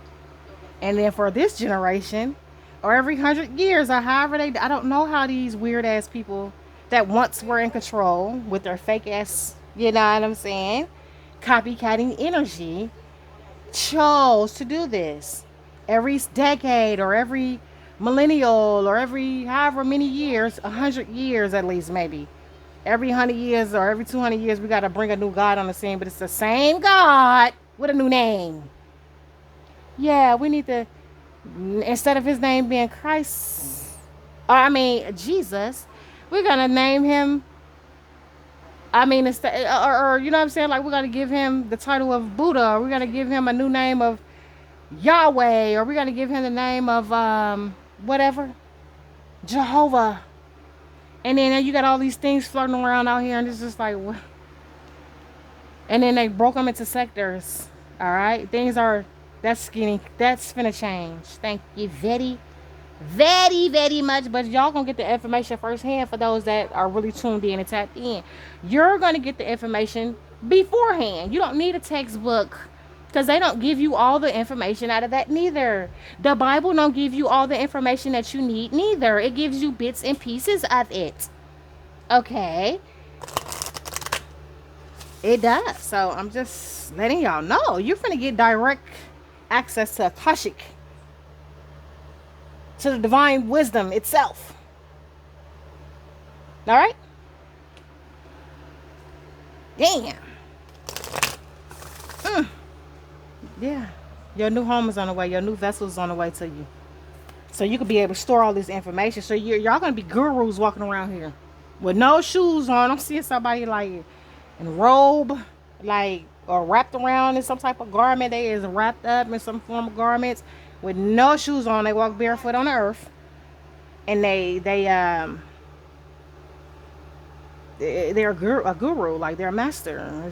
and then for this generation, or every 100 years, or however I don't know how these weird ass people that once were in control with their fake ass, you know what I'm saying, copycatting energy, chose to do this. Every decade, or every millennial, or every however many years, 100 years at least, maybe. Every 100 years or every 200 years, we got to bring a new god on the scene, but it's the same god with a new name. Yeah, we need to, instead of his name being Christ, Jesus, we're going to name him, instead, or you know what I'm saying? Like, we're going to give him the title of Buddha, or we're going to give him a new name of Yahweh, or we're going to give him the name of, whatever, Jehovah. And then you got all these things floating around out here, and it's just like, what? And then they broke them into sectors, all right? That's finna change. Thank you very, very, very much. But y'all gonna get the information firsthand for those that are really tuned in and tapped in. You're gonna get the information beforehand. You don't need a textbook, because they don't give you all the information out of that neither. The Bible don't give you all the information that you need neither. It gives you bits and pieces of it. Okay? It does. So I'm just letting y'all know. You're finna get direct access to Akashic, to the divine wisdom itself. All right? Damn. Yeah. Your new home is on the way. Your new vessel is on the way to you. So you could be able to store all this information. So y'all going to be gurus walking around here with no shoes on. I'm seeing somebody like in a robe, like, or wrapped around in some type of garment. They is wrapped up in some form of garments with no shoes on. They walk barefoot on the earth, and they're a guru, like they're a master.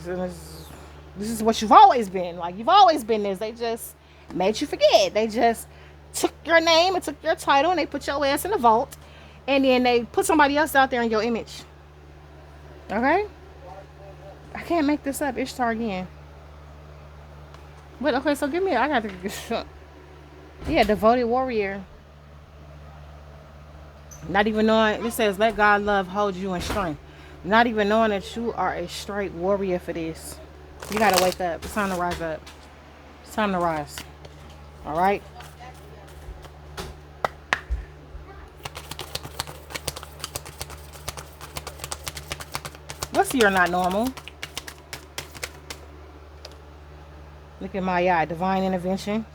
This is what you've always been. Like, you've always been this. They just made you forget. They just took your name and took your title, and they put your ass in the vault, and then they put somebody else out there in your image. Okay? I can't make this up. Ishtar again. But okay, so give me. I got to. Yeah, devoted warrior. Not even knowing. It says, "Let God love hold you in strength." Not even knowing that you are a straight warrior for this. You gotta wake up. It's time to rise up. It's time to rise. All right. What's you're not normal? Look at my eye. Divine intervention.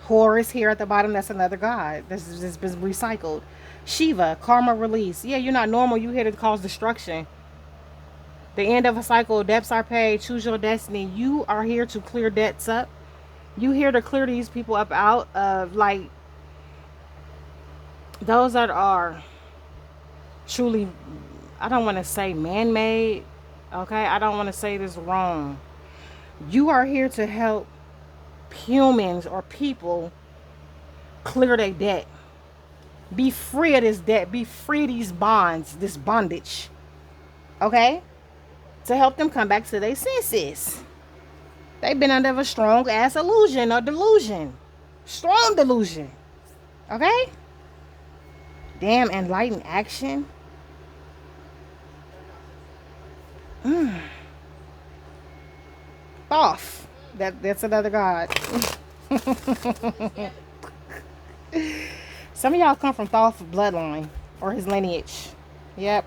Horus here at the bottom. That's another god. This is just been recycled. Shiva, karma release. Yeah, you're not normal. You here to cause destruction. The end of a cycle. Debts are paid. Choose your destiny. You are here to clear debts up. You here to clear these people up out of, like, those that are truly, I don't want to say man-made. Okay, I don't want to say this wrong. You are here to help humans or people clear their debt. Be free of this debt. Be free of these bonds, this bondage. Okay? To help them come back to their senses. They've been under a strong ass illusion or delusion. Strong delusion. Okay? Damn, enlightened action. Thoth. That's another god. Some of y'all come from Thoth bloodline or his lineage. Yep.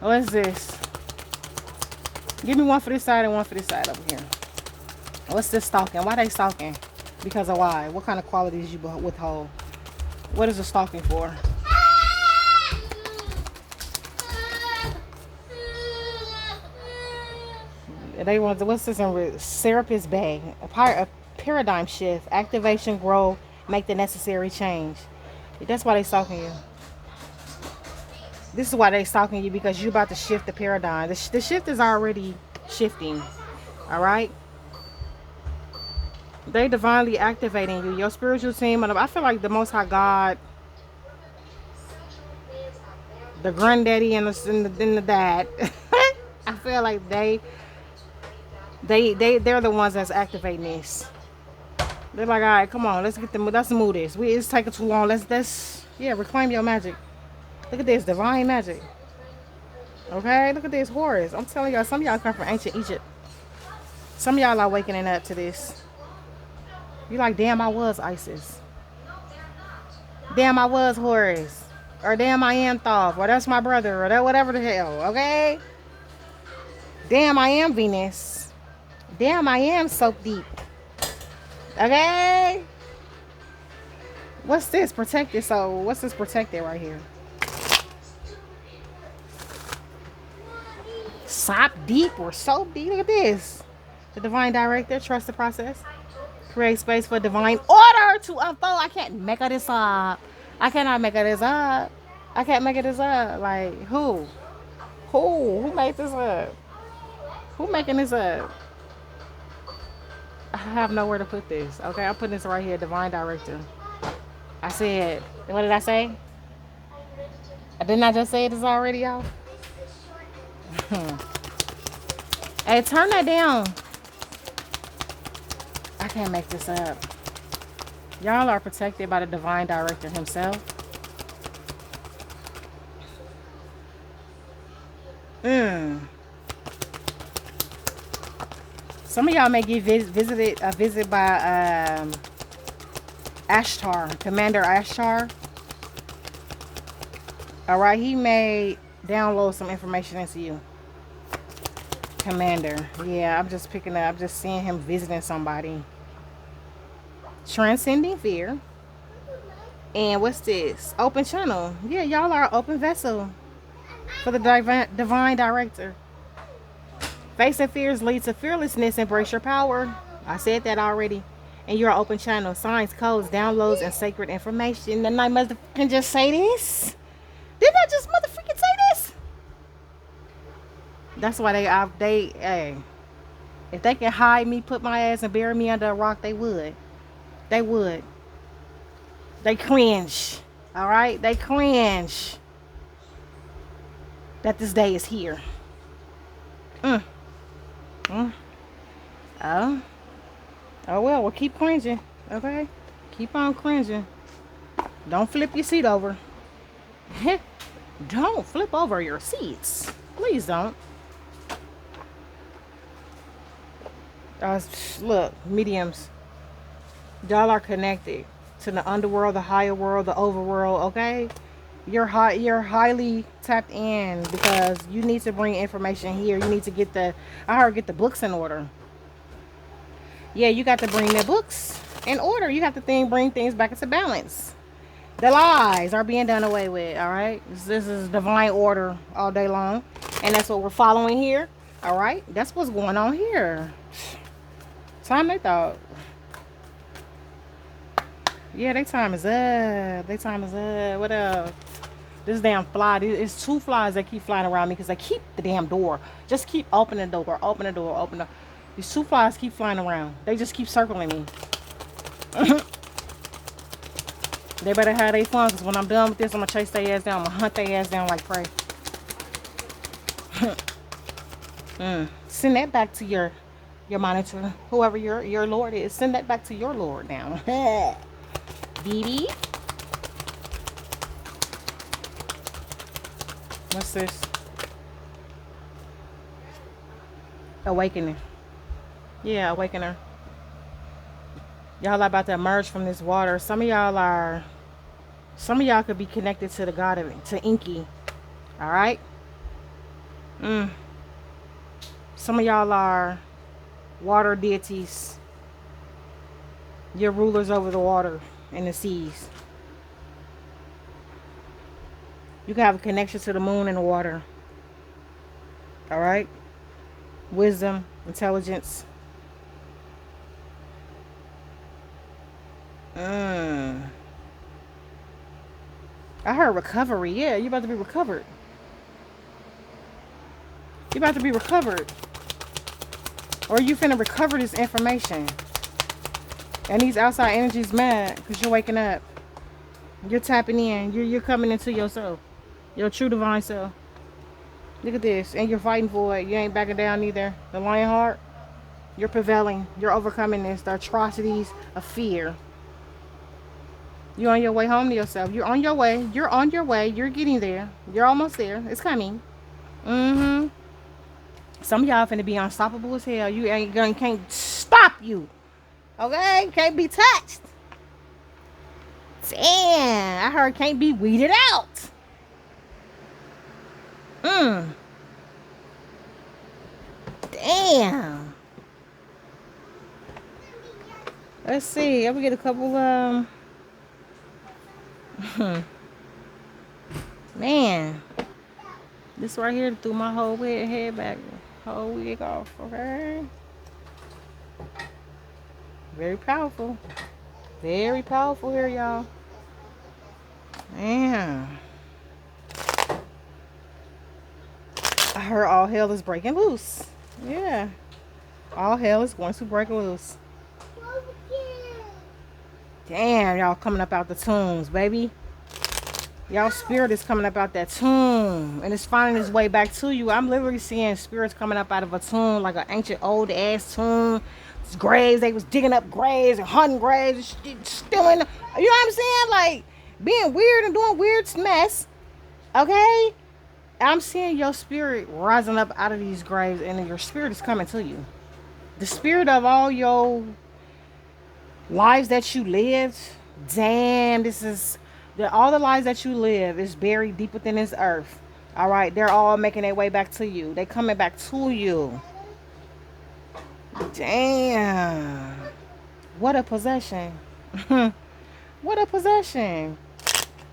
What is this? Give me one for this side and one for this side over here. What's this stalking? Why they stalking? Because of why? What kind of qualities you withhold? What is the stalking for? They want, what's this in Serapis Bay? A paradigm shift, activation, grow, make the necessary change. That's why they stalking you. This is why they stalking you, because you're about to shift the paradigm. The shift is already shifting. All right. They divinely activating you, your spiritual team. And I feel like the Most High God, the granddaddy and the dad. I feel like they're the ones that's activating this. They're like, all right, come on, let's move this. It's taking too long. Let's reclaim your magic. Look at this divine magic. Okay, look at this Horus. I'm telling y'all, some of y'all come from ancient Egypt. Some of y'all are waking up to this. You like, damn, I was Isis. Damn, I was Horus. Or damn, I am Thoth. Or that's my brother. Or that whatever the hell. Okay? Damn, I am Venus. Damn, I am Soap Deep. Okay? What's this? Protected soul. What's this protected right here? Sop deep or soap deep. Look at this. The divine director. Trust the process. Create space for divine order to unfold. I can't make this up. I cannot make this up. I can't make this up. Like, who? Who made this up? Who making this up? I have nowhere to put this. Okay, I'm putting this right here. Divine director. I said, what did I say? Didn't I just say this already, y'all? Hey, turn that down. I can't make this up. Y'all are protected by the divine director himself. Some of y'all may get a visit by Ashtar, Commander Ashtar. All right, he may download some information into you. Commander, yeah, I'm just picking up. I'm just seeing him visiting somebody. Transcending fear. And what's this? Open channel. Yeah, y'all are open vessel for the divine director. Facing fears leads to fearlessness. Embrace your power. I said that already. And you're an open channel. Signs, codes, downloads, and sacred information. Didn't I motherfucking just say this? Didn't I just motherfucking say this? That's why hey, if they can hide me, put my ass and bury me under a rock, they would. They would. They cringe. All right? They cringe that this day is here. Oh well, we'll keep cringing. Okay? Keep on cringing. Don't flip your seat over. Don't flip over your seats. Please don't. Look, mediums. Y'all are connected to the underworld, the higher world, the overworld, okay? You're highly tapped in because you need to bring information here. You need to get the, I heard, get the books in order. Yeah, you got to bring the books in order. You have to bring things back into balance. The lies are being done away with. All right, this is divine order all day long, and that's what we're following here. All right, that's what's going on here. Time they thought. Yeah, their time is up. Their time is up. What up? This damn fly. It's two flies that keep flying around me because they keep the damn door. Just keep opening the door. Open the door. Open the. These two flies keep flying around. They just keep circling me. They better have their fun because when I'm done with this, I'm going to chase their ass down. I'm going to hunt their ass down like prey. Send that back to your monitor. Whoever your lord is. Send that back to your lord now. BB. What's this? Awakening. Yeah, awakener. Y'all are about to emerge from this water. Some of y'all could be connected to the god of, to Inky. All right. Some of y'all are water deities. You're rulers over the water and the seas. You can have a connection to the moon and the water. All right. Wisdom, intelligence. I heard recovery. Yeah, you about to be recovered. You about to be recovered. Or you finna recover this information. And these outside energies mad because you're waking up. You're tapping in. You're coming into yourself. Your true divine self. Look at this. And you're fighting for it. You ain't backing down either. The lion heart. You're prevailing. You're overcoming this. The atrocities of fear. You're on your way home to yourself. You're on your way. You're on your way. You're getting there. You're almost there. It's coming. Some of y'all finna be unstoppable as hell. You ain't gonna can't stop you. Okay? Can't be touched. Damn. I heard can't be weeded out. Damn. Let's see. I'm gonna get a couple man, this right here threw my whole head back, whole wig off. Okay, very powerful here, y'all. Man, I heard all hell is breaking loose. Yeah, all hell is going to break loose. Damn, y'all coming up out the tombs, baby. Y'all spirit is coming up out that tomb. And it's finding its way back to you. I'm literally seeing spirits coming up out of a tomb. Like an ancient old ass tomb. It's graves. They was digging up graves and hunting graves. And stealing. You know what I'm saying? Like being weird and doing weird mess. Okay? I'm seeing your spirit rising up out of these graves. And your spirit is coming to you. The spirit of all your lives that you lived. Damn, this is all the lives that you live is buried deep within this earth. All right, they're all making their way back to you. They coming back to you. Damn, what a possession. What a possession.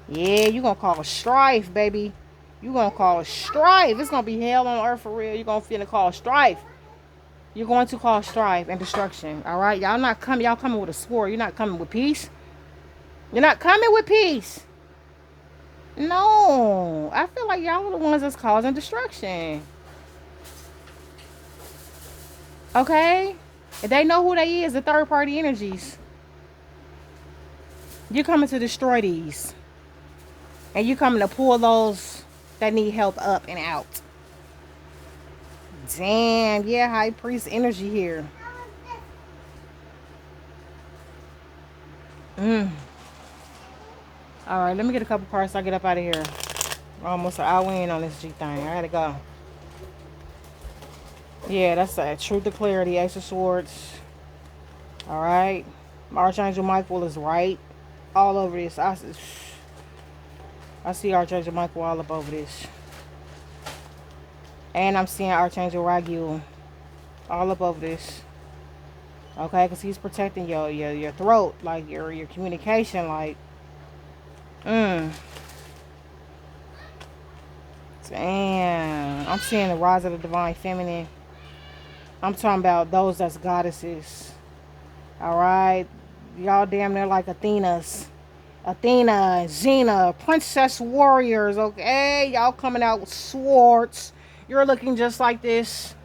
Yeah, you gonna call a strife, baby. You gonna call a strife. It's gonna be hell on earth for real. You gonna feel to call strife. You're going to cause strife and destruction. All right, y'all not coming. Y'all coming with a sword. You're not coming with peace. You're not coming with peace. No, I feel like y'all are the ones that's causing destruction. Okay, if they know who they is, the third party energies. You're coming to destroy these, and you're coming to pull those that need help up and out. Damn, yeah, high priest energy here. All right, let me get a couple cards so I get up out of here. Almost an hour in on this G thing. I gotta go. Yeah, that's a truth of clarity. Ace of Swords. All right, Archangel Michael is right all over this. I see Archangel Michael all up over this. And I'm seeing Archangel Raguel all up over this. Okay, because he's protecting your throat, like your communication, like, damn. I'm seeing the rise of the divine feminine. I'm talking about those that's goddesses. Alright? Y'all damn near like Athenas. Athena, Xena, princess warriors, okay? Y'all coming out with swords. You're looking just like this.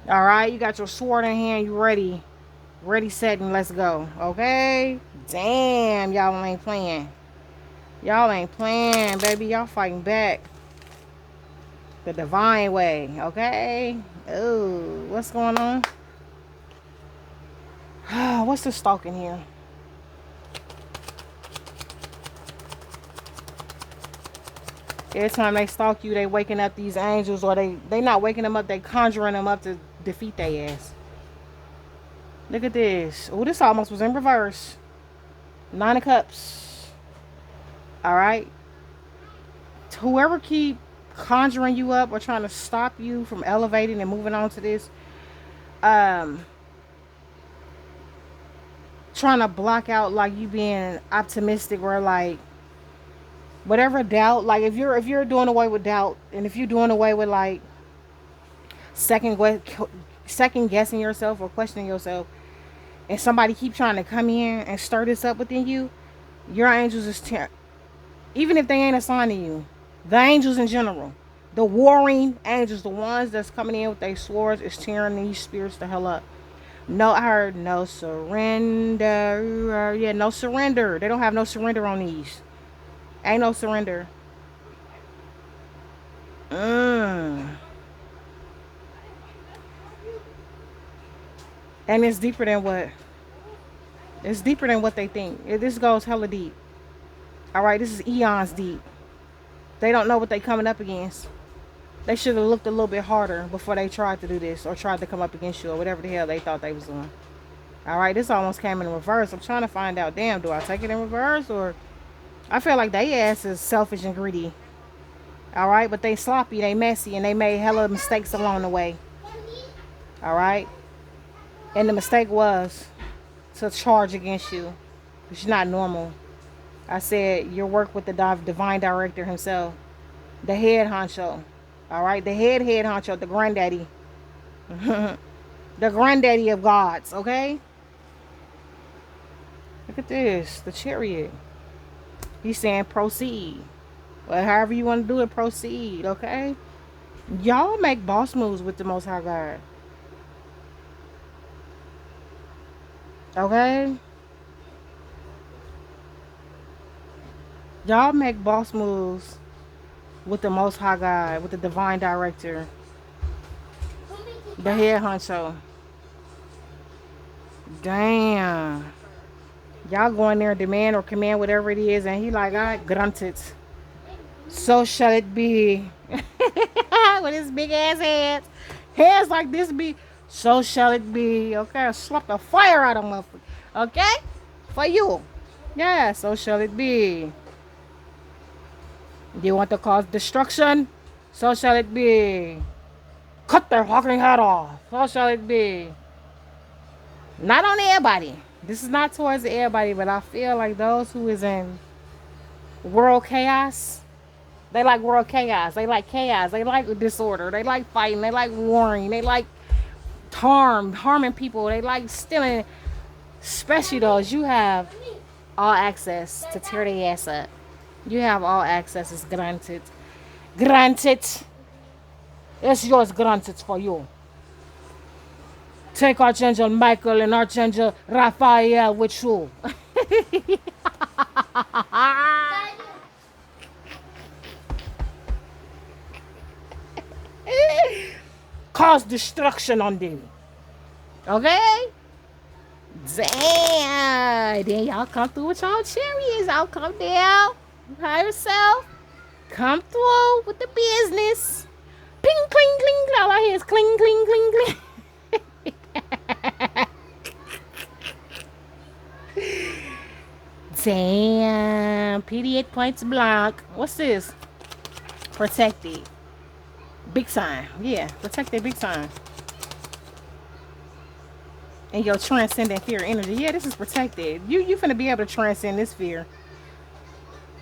Alright? You got your sword in hand. You ready. Ready, set, and let's go. Okay? Damn, y'all ain't playing. Y'all ain't playing, baby. Y'all fighting back. The divine way, okay? Ooh, what's going on? What's the stalking here? Every time they stalk you, they waking up these angels, or they not waking them up, they conjuring them up to defeat their ass. Look at this. Oh, this almost was in reverse. 9 of Cups. Alright. Whoever keep conjuring you up or trying to stop you from elevating and moving on to this, trying to block out like you being optimistic, or like whatever doubt, like if you're doing away with doubt, and if you're doing away with like second guessing yourself or questioning yourself, and somebody keep trying to come in and stir this up within you, your angels is even if they ain't assigning you, the angels in general, the warring angels, the ones that's coming in with their swords, is tearing these spirits the hell up. No, I heard no surrender. Yeah, no surrender. They don't have no surrender on these. Ain't no surrender. And it's deeper than what? It's deeper than what they think. This goes hella deep. Alright, this is eons deep. They don't know what they coming up against. They should have looked a little bit harder before they tried to do this, or tried to come up against you, or whatever the hell they thought they was doing. Alright, this almost came in reverse. I'm trying to find out, damn, do I take it in reverse, or... I feel like they ass is selfish and greedy. Alright, but they sloppy, they messy, and they made hella mistakes along the way. Alright? And the mistake was to charge against you. It's not normal. I said, your work with the divine director himself. The head honcho. Alright? The head honcho, the granddaddy. The granddaddy of gods, okay? Look at this. The chariot. He's saying proceed. Well, however you want to do it, proceed, okay? Y'all make boss moves with the Most High God. Okay? Y'all make boss moves with the Most High God, with the divine director. The head honcho. Damn. Y'all go in there and demand or command whatever it is, and he like, I grant it. So shall it be. With his big ass head. Heads like this be. So shall it be. Okay, I'll slap the fire out of them. Okay? For you. Yeah, so shall it be. Do you want to cause destruction? So shall it be. Cut their fucking head off. So shall it be. Not on everybody. This is not towards everybody, but I feel like those who is in world chaos, they like world chaos. They like chaos. They like disorder. They like fighting. They like warring. They like harming people. They like stealing. Especially those, you have all access to tear their ass up. You have all access. It's granted. Granted. It's yours, granted for you. Take Archangel Michael and Archangel Raphael with you. Cause destruction on them. Okay? Damn. Then y'all come through with y'all chariots. Y'all come down by yourself. Come through with the business. Ping, cling, cling. All I hear is cling, cling, cling, cling. Damn. PD8 points blank. What's this? Protected. Big time. Yeah, protected big time. And your transcendent fear energy. Yeah, this is protected. You finna be able to transcend this fear.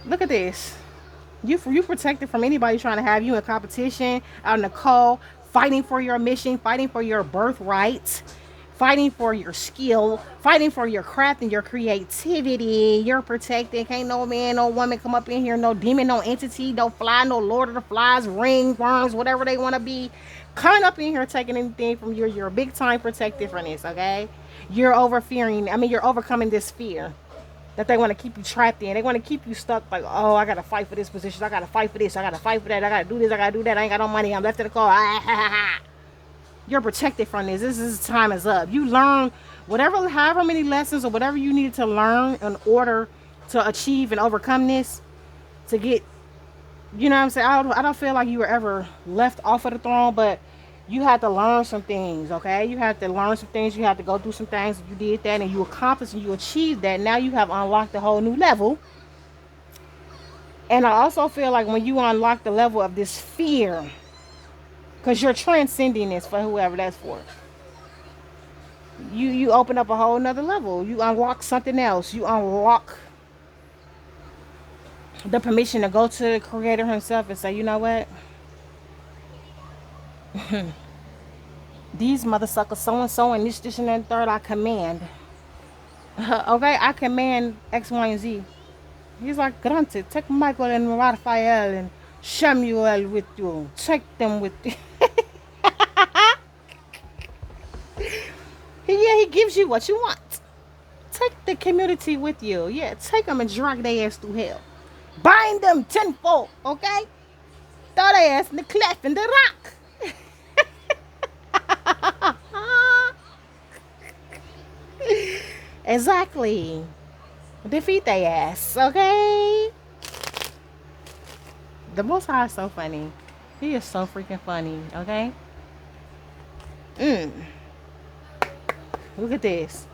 Look at this. You protected from anybody trying to have you in competition, out in the cold, fighting for your mission, fighting for your birthright, fighting for your skill, fighting for your craft and your creativity. You're protected. Can't no man, no woman come up in here, no demon, no entity, no fly, no Lord of the Flies, ring worms, whatever they want to be, coming up in here taking anything from you. You're big time protected from this, okay? You're you're overcoming this fear that they want to keep you trapped in. They want to keep you stuck like, oh, I gotta fight for this position, I gotta fight for this, I gotta fight for that, I gotta do this, I gotta do that, I ain't got no money, I'm left in the car. You're protected from this. This time is up. You learn however many lessons or whatever you needed to learn in order to achieve and overcome this, to get, you know what I'm saying? I don't feel like you were ever left off of the throne, but you had to learn some things, okay? You had to learn some things. You had to go through some things. You did that and you accomplished and you achieved that. Now you have unlocked a whole new level. And I also feel like when you unlock the level of this fear, because you're transcending this for whoever that's for, you open up a whole nother level. You unlock something else. You unlock the permission to go to the creator himself and say, you know what? These mother suckers, so and so, and this, and that, third, I command. Okay, I command X, Y, and Z. He's like, granted, take Michael and Raphael and Samuel with you. Take them with you. Yeah, he gives you what you want. Take the community with you. Yeah, take them and drag their ass through hell. Bind them tenfold, okay? Throw their ass in the cleft in the rock. Exactly. Defeat their ass, okay? The Most High is so funny. He is so freaking funny, okay? Look at this.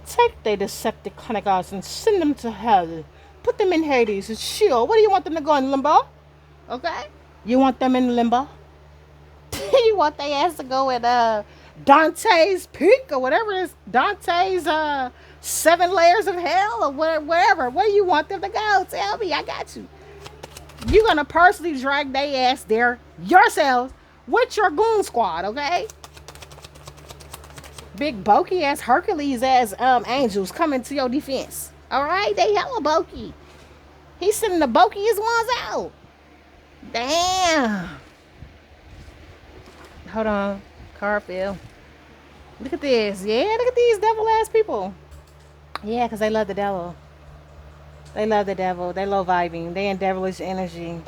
Take the Decepticons and send them to hell. Put them in Hades and chill. What do you want them to go in limbo? Okay? You want them in limbo? You want their ass to go at Dante's Peak or whatever it is, Dante's 7 layers of hell or wherever. Where you want them to go? Tell me, I got you. You're gonna personally drag their ass there yourselves with your goon squad, okay? Big bulky ass Hercules ass angels coming to your defense. Alright? They hella bulky. He's sending the bulkiest ones out. Damn. Hold on. Car fell. Look at this. Yeah, look at these devil ass people. Yeah, because they love the devil. They love the devil. They low vibing. They in devilish energy.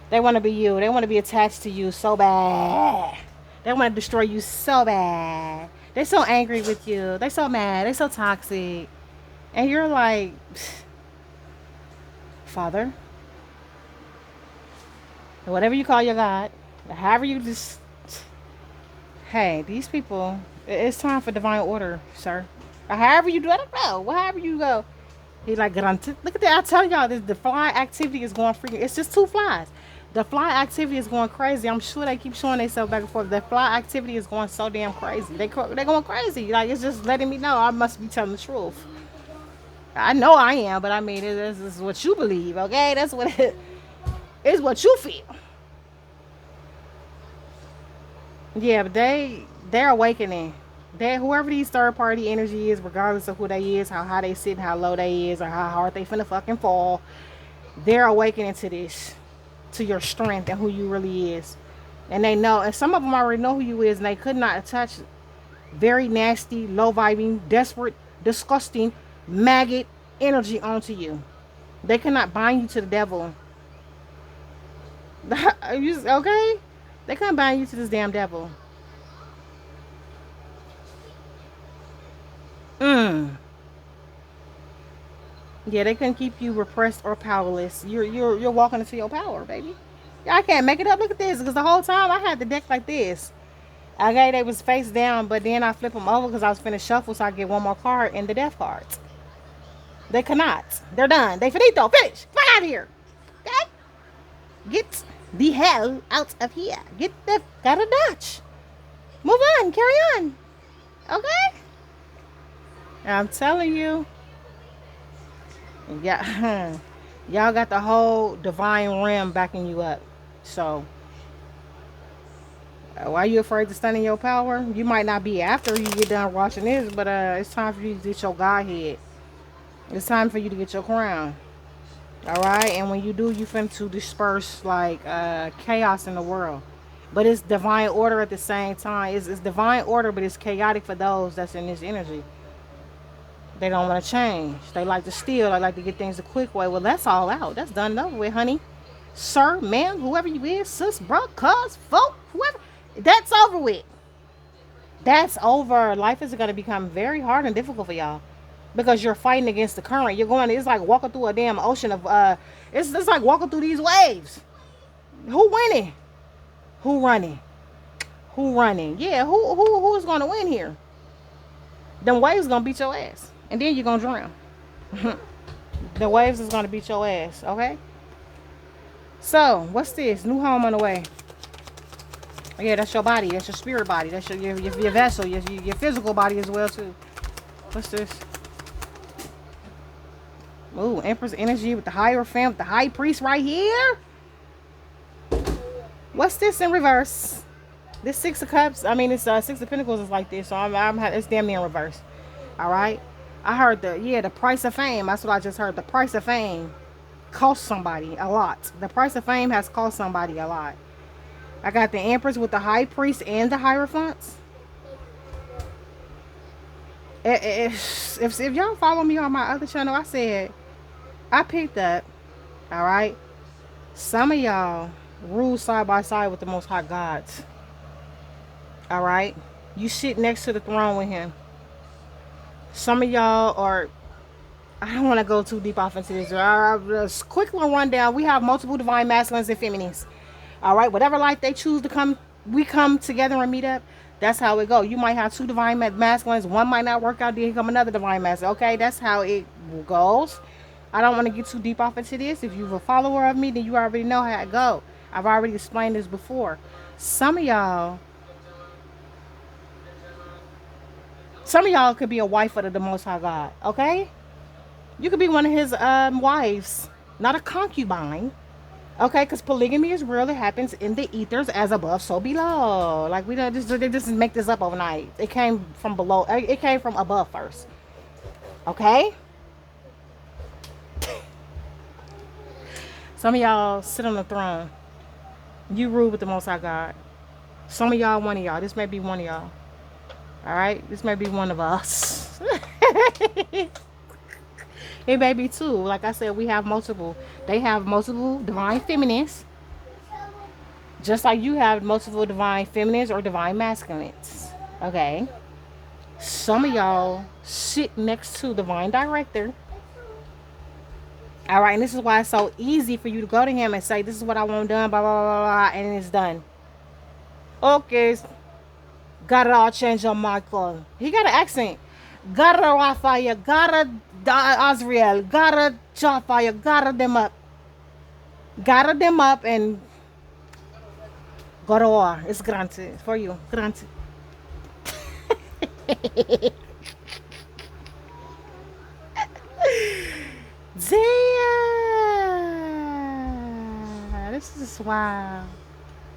They want to be you. They want to be attached to you so bad. They want to destroy you so bad. They're so angry with you. They're so mad. They're so toxic. And you're like, Father, whatever you call your God, however you just, hey, these people, it's time for divine order, sir. Or however you do, I don't know. However you go. He like, look at that. I tell y'all, the fly activity is going freaking, it's just 2 flies. The fly activity is going crazy. I'm sure they keep showing themselves back and forth. The fly activity is going so damn crazy. They're going crazy. Like, it's just letting me know I must be telling the truth. I know I am, but I mean, this is what you believe, okay? That's what it's what you feel. Yeah, but they're awakening. Whoever these third party energy is, regardless of who they is, how high they sit, how low they is, or how hard they finna fucking fall, they're awakening to this, to your strength and who you really is. And they know, and some of them already know who you is, and they could not attach very nasty, low vibing, desperate, disgusting, maggot energy onto you. They cannot bind you to the devil. Okay? They can't bind you to this damn devil. Yeah, they couldn't keep you repressed or powerless. You're walking into your power, baby. I can't make it up. Look at this, because the whole time I had the deck like this. Okay, they was face down, but then I flip them over because I was finna shuffle so I get one more card and the death cards. They cannot. They're done. They finito. Finish. Get out of here. Okay? Get the hell out of here. Get the out of Dutch. Move on. Carry on. Okay? I'm telling you. Yeah. Y'all got the whole divine realm backing you up. So, why are you afraid to stand in your power? You might not be after you get done watching this, but it's time for you to get your Godhead. It's time for you to get your crown. Alright? And when you do, you finna to disperse like chaos in the world. But it's divine order at the same time. It's divine order, but it's chaotic for those that's in this energy. They don't want to change. They like to steal. They like to get things the quick way. Well, that's all out. That's done and over with, honey. Sir, ma'am, whoever you is, sis, bro, cuz, folk, whoever. That's over with. That's over. Life is going to become very hard and difficult for y'all. Because you're fighting against the current. You're going, it's like walking through a damn ocean of, it's like walking through these waves. Who winning? Who running? Who running? Yeah, who's going to win here? Them waves going to beat your ass. And then you're going to drown. The waves is going to beat your ass, okay? So, what's this? New home on the way. Yeah, that's your body. That's your spirit body. That's your vessel. Your physical body as well, too. What's this? Ooh, Empress energy with the Hierophant, with the High Priest right here. What's this in reverse? This Six of Cups, I mean, it's Six of Pentacles is like this, so it's damn near in reverse. All right. I heard the price of fame. That's what I just heard. The price of fame cost somebody a lot. The price of fame has cost somebody a lot. I got the Empress with the High Priest and the Hierophants. If y'all follow me on my other channel, I said I picked up. All right. Some of y'all rule side by side with the Most High gods. All right. You sit next to the throne with him. Some of y'all are, I don't want to go too deep off into this. Just quick little rundown. We have multiple divine masculines and feminines. All right. Whatever life they choose to come, we come together and meet up. That's how it go. You might have two divine masculines. One might not work out. Then come another divine masculine. Okay. That's how it goes. I don't want to get too deep off into this. If you're a follower of me, then you already know how it go. I've already explained this before. Some of y'all could be a wife of the Most High God, okay? You could be one of his wives, not a concubine, okay? Because polygamy is real. It happens in the ethers, as above, so below. Like, we don't just make this up overnight. It came from below. It came from above first, okay? Some of y'all sit on the throne. You rule with the Most High God. Some of y'all, one of y'all. This may be one of y'all. All right, this may be one of us. It may be two. Like I said, we have multiple. They have multiple divine feminines, just like you have multiple divine feminines or divine masculines. Okay. Some of y'all sit next to divine director. All right, and this is why it's so easy for you to go to him and say, "This is what I want done," blah blah blah blah, and it's done. Okay. Gotta change your Michael. He got an accent. Gotta Raphael. Gotta Azrael. Gotta Jaffa. Gotta them up. Gotta them up and go to war. It's granted for you. Granted. Damn. This is wild.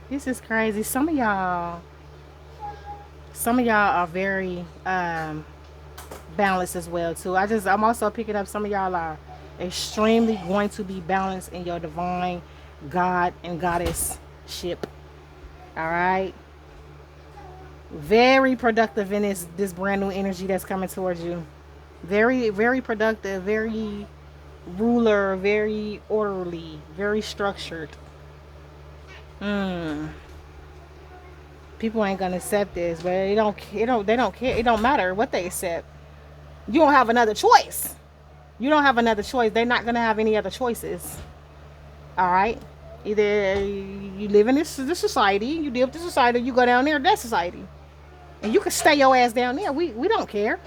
This is crazy. Some of y'all are very balanced as well too. I'm also picking up some of y'all are extremely going to be balanced in your divine God and goddess ship. All right. Very productive in this brand new energy that's coming towards you. Very, very productive, very ruler, very orderly, very structured. People ain't gonna accept this, but they don't care. It don't matter what they accept. You don't have another choice. You don't have another choice. They're not gonna have any other choices. All right. Either you live in this society, you deal with the society, or you go down there to that society, and you can stay your ass down there. We don't care,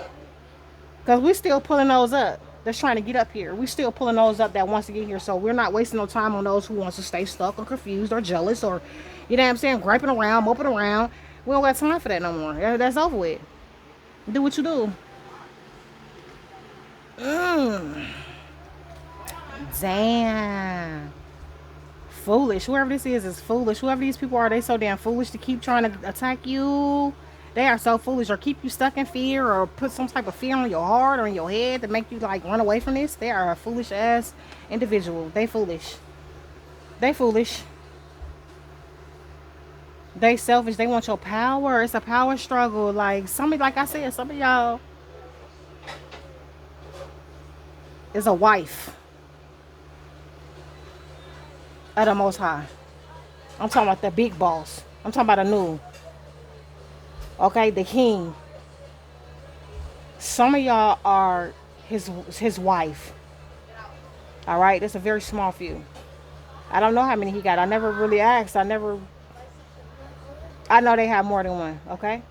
cause we still pulling those up. that's trying to get up here. We still pulling those up that wants to get here. So we're not wasting no time on those who wants to stay stuck or confused or jealous or, you know what I'm saying, griping around, moping around. We don't got time for that no more. That's over with. Do what you do. Damn. Foolish. Whoever this is foolish. Whoever these people are, they so damn foolish to keep trying to attack you. They are so foolish, or keep you stuck in fear, or put some type of fear on your heart or in your head to make you like run away from this. They are a foolish ass individual. They foolish. They foolish. They selfish. They want your power. It's a power struggle. Like like I said, some of y'all is a wife of the Most High. I'm talking about the big boss. I'm talking about a new. Okay, the king. Some of y'all are his wife. All right, that's a very small few. I don't know how many he got. I never really asked. I know they have more than one. Okay.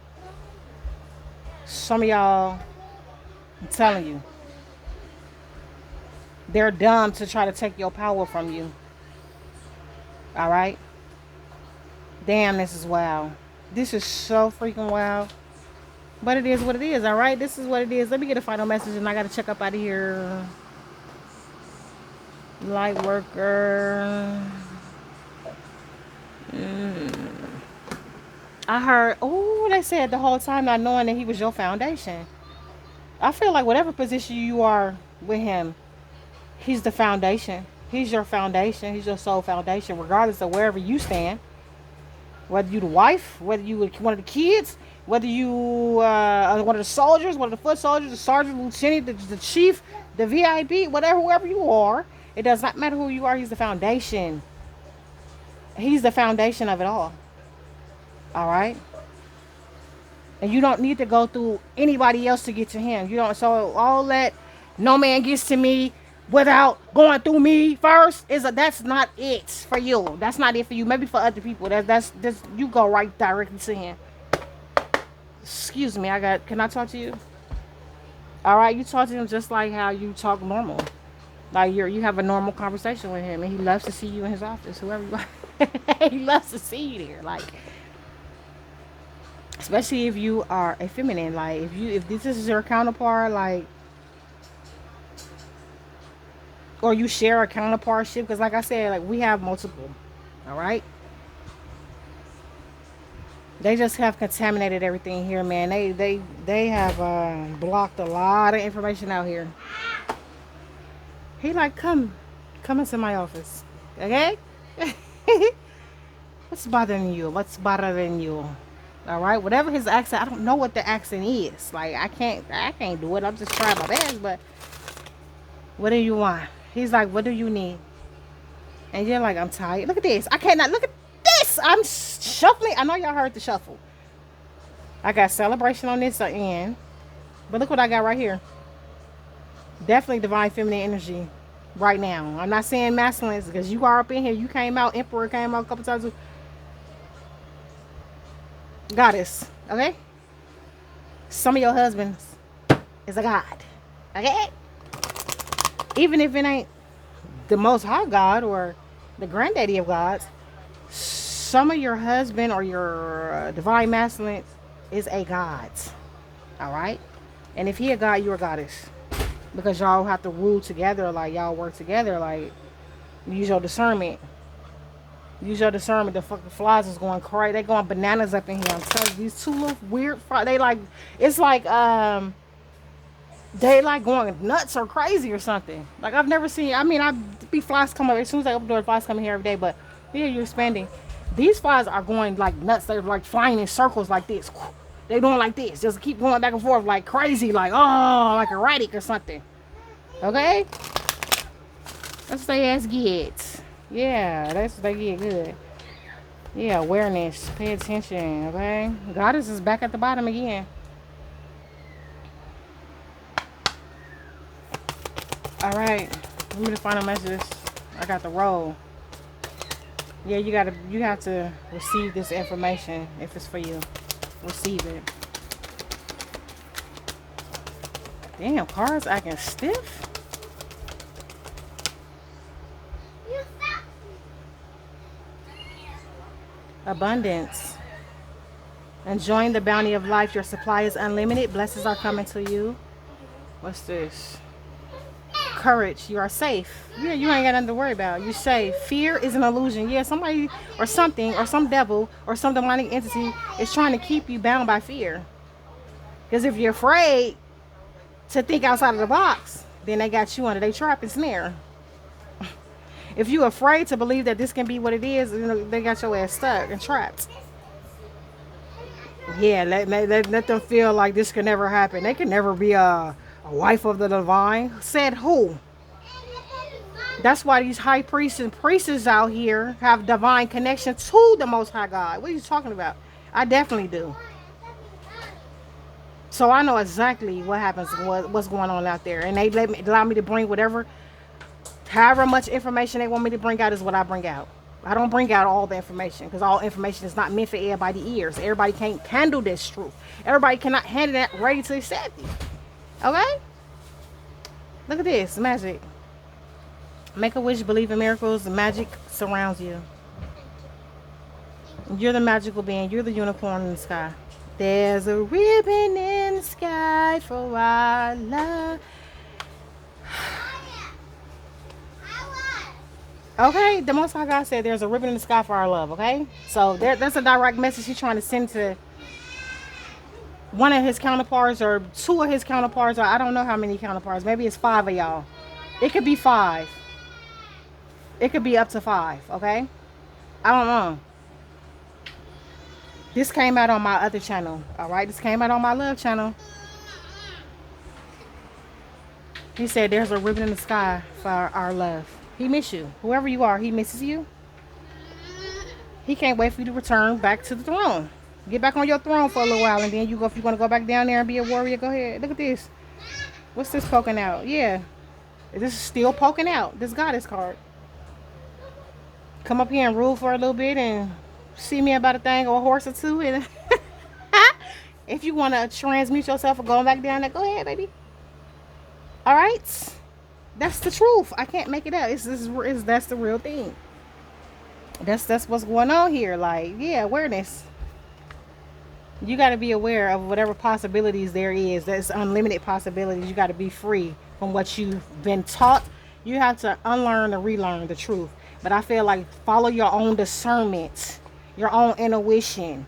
Some of y'all, I'm telling you, they're dumb to try to take your power from you. All right. Damn, this is wild. This is so freaking wild. But it is what it is, all right? This is what it is. Let me get a final message and I got to check up out of here. Light worker. I heard, oh, they said the whole time not knowing that he was your foundation. I feel like whatever position you are with him, he's the foundation. He's your foundation. He's your soul foundation, regardless of wherever you stand. Whether you the wife, whether you one of the kids, whether you one of the soldiers, one of the foot soldiers, the sergeant, lieutenant, the chief, the VIP, whatever, whoever you are, it does not matter who you are. He's the foundation. He's the foundation of it all. All right. And you don't need to go through anybody else to get to him. You don't. So all that, no man gets to me without going through me first, that's not it for you. That's not it for you. Maybe for other people. That's you go right directly to him. Excuse me, can I talk to you? All right, you talk to him just like how you talk normal. Like you have a normal conversation with him, and he loves to see you in his office. Whoever you are, he loves to see you there. Like, especially if you are a feminine. Like if this is your counterpart, like, or you share a counterpartship, because like I said, like we have multiple. All right. They just have contaminated everything here, man. They have blocked a lot of information out here. He like, come into my office, okay? What's bothering you? What's bothering you? All right, whatever his accent, I don't know what the accent is. Like I can't do it. I'm just trying my best. But what do you want? He's like, what do you need? And you're like, I'm tired. Look at this. I cannot look at this. I'm shuffling. I know y'all heard the shuffle. I got celebration on this end, but look what I got right here. Definitely divine feminine energy right now. I'm not saying masculine because you are up in here. You came out. Emperor came out a couple times. Goddess. Okay. Some of your husbands is a god. Okay. Even if it ain't the Most High God or the granddaddy of gods, some of your husband or your divine masculine is a god. All right. And if he a god, you're a goddess. Because y'all have to rule together, like y'all work together, like use your discernment. Use your discernment. The fucking flies is going crazy. They going bananas up in here. I'm telling you, these two little weird flies, they like, it's like they like going nuts or crazy or something. Like I've never seen. I mean, I be flies come up as soon as I open the door. Flies coming here every day. But yeah, you're expanding. These flies are going like nuts. They're like flying in circles like this. They're doing like this. Just keep going back and forth like crazy. Like like erratic or something. Okay. That's what they ass get. Yeah, that's what they get good. Yeah, awareness. Pay attention. Okay. Goddess is back at the bottom again. All right, give me the final message. I got the roll. Yeah, you have to receive this information if it's for you. Receive it. Damn, car's acting stiff. Abundance. Enjoying the bounty of life. Your supply is unlimited. Blessings are coming to you. What's this? Courage. You are safe. Yeah, you ain't got nothing to worry about. You're safe. Fear is an illusion. Yeah, somebody or something or some devil or some demonic entity is trying to keep you bound by fear. Because if you're afraid to think outside of the box, then they got you under their trap and snare. If you're afraid to believe that this can be what it is, you know, they got your ass stuck and trapped. Yeah, let them feel like this can never happen. They can never be a wife of the divine. Said who? That's why these high priests and priestesses out here have divine connection to the Most High God. What are you talking about? I definitely do. So I know exactly what happens, what's going on out there. And they allow me to bring whatever, however much information they want me to bring out is what I bring out. I don't bring out all the information because all information is not meant for everybody's ears. Everybody can't handle this truth. Everybody cannot handle that ready to accept it. Okay? Look at this. Magic. Make a wish, believe in miracles. Magic surrounds you. You're the magical being. You're the unicorn in the sky. There's a ribbon in the sky for our love. Okay, the Most High God said there's a ribbon in the sky for our love, okay? So that's a direct message he's trying to send to one of his counterparts or two of his counterparts, or I don't know how many counterparts. Maybe it's 5 of y'all. It could be 5. It could be up to 5, okay? I don't know. This came out on my other channel, all right? This came out on my love channel. He said there's a ribbon in the sky for our love. He miss you. Whoever you are, he misses you. He can't wait for you to return back to the throne. Get back on your throne for a little while, and then you go. If you want to go back down there and be a warrior, go ahead. Look at this. What's this poking out? Yeah. This is still poking out. This goddess card. Come up here and rule for a little bit and see me about a thing or a horse or two. And if you want to transmute yourself or going back down there, go ahead, baby. All right. That's the truth. I can't make it up. That's the real thing. That's what's going on here. Like, yeah, awareness. You got to be aware of whatever possibilities there is. There's unlimited possibilities. You got to be free from what you've been taught. You have to unlearn and relearn the truth. But I feel like follow your own discernment, your own intuition,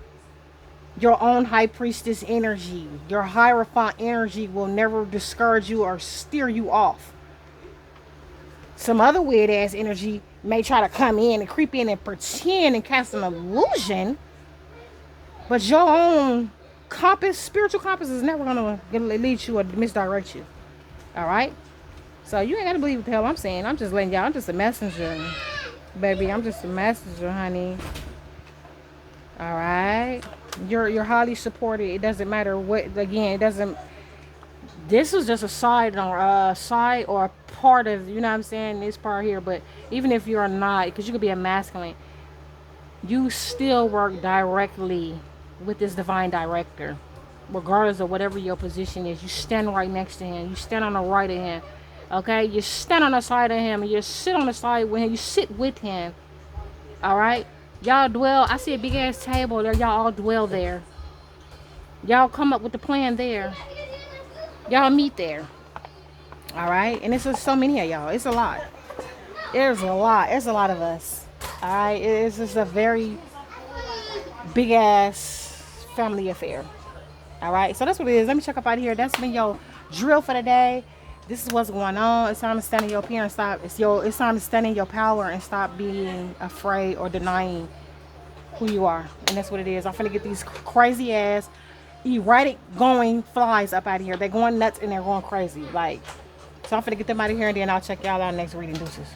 your own high priestess energy. Your hierophant energy will never discourage you or steer you off. Some other weird ass energy may try to come in and creep in and pretend and cast an illusion. But your own compass, spiritual compass, is never going to lead you or misdirect you. All right? So you ain't got to believe what the hell I'm saying. I'm just letting y'all, I'm just a messenger. Baby, I'm just a messenger, honey. All right? You're highly supported. It doesn't matter what, again, it doesn't, this is just a side or a part of, you know what I'm saying, this part here. But even if you're not, because you could be a masculine, you still work directly with this divine director, regardless of whatever your position is. You stand right next to him. You stand on the right of him. Okay? You stand on the side of him, and you sit on the side with him. You sit with him. All right? Y'all dwell. I see a big ass table there. Y'all all dwell there. Y'all come up with the plan there. Y'all meet there. All right? And it's just so many of y'all. It's a lot. There's a lot. There's a lot of us. All right? It's just a very big ass family affair. All right? So that's what it is. Let me check up out of here. That's been your drill for the day. This is what's going on. It's time to stand in your power and stop. It's time to stand in your power and stop being afraid or denying who you are. And that's what it is. I'm finna get these crazy ass erratic going flies up out of here. They're going nuts and they're going crazy. Like, so I'm finna get them out of here, and then I'll check y'all out next reading. Deuces.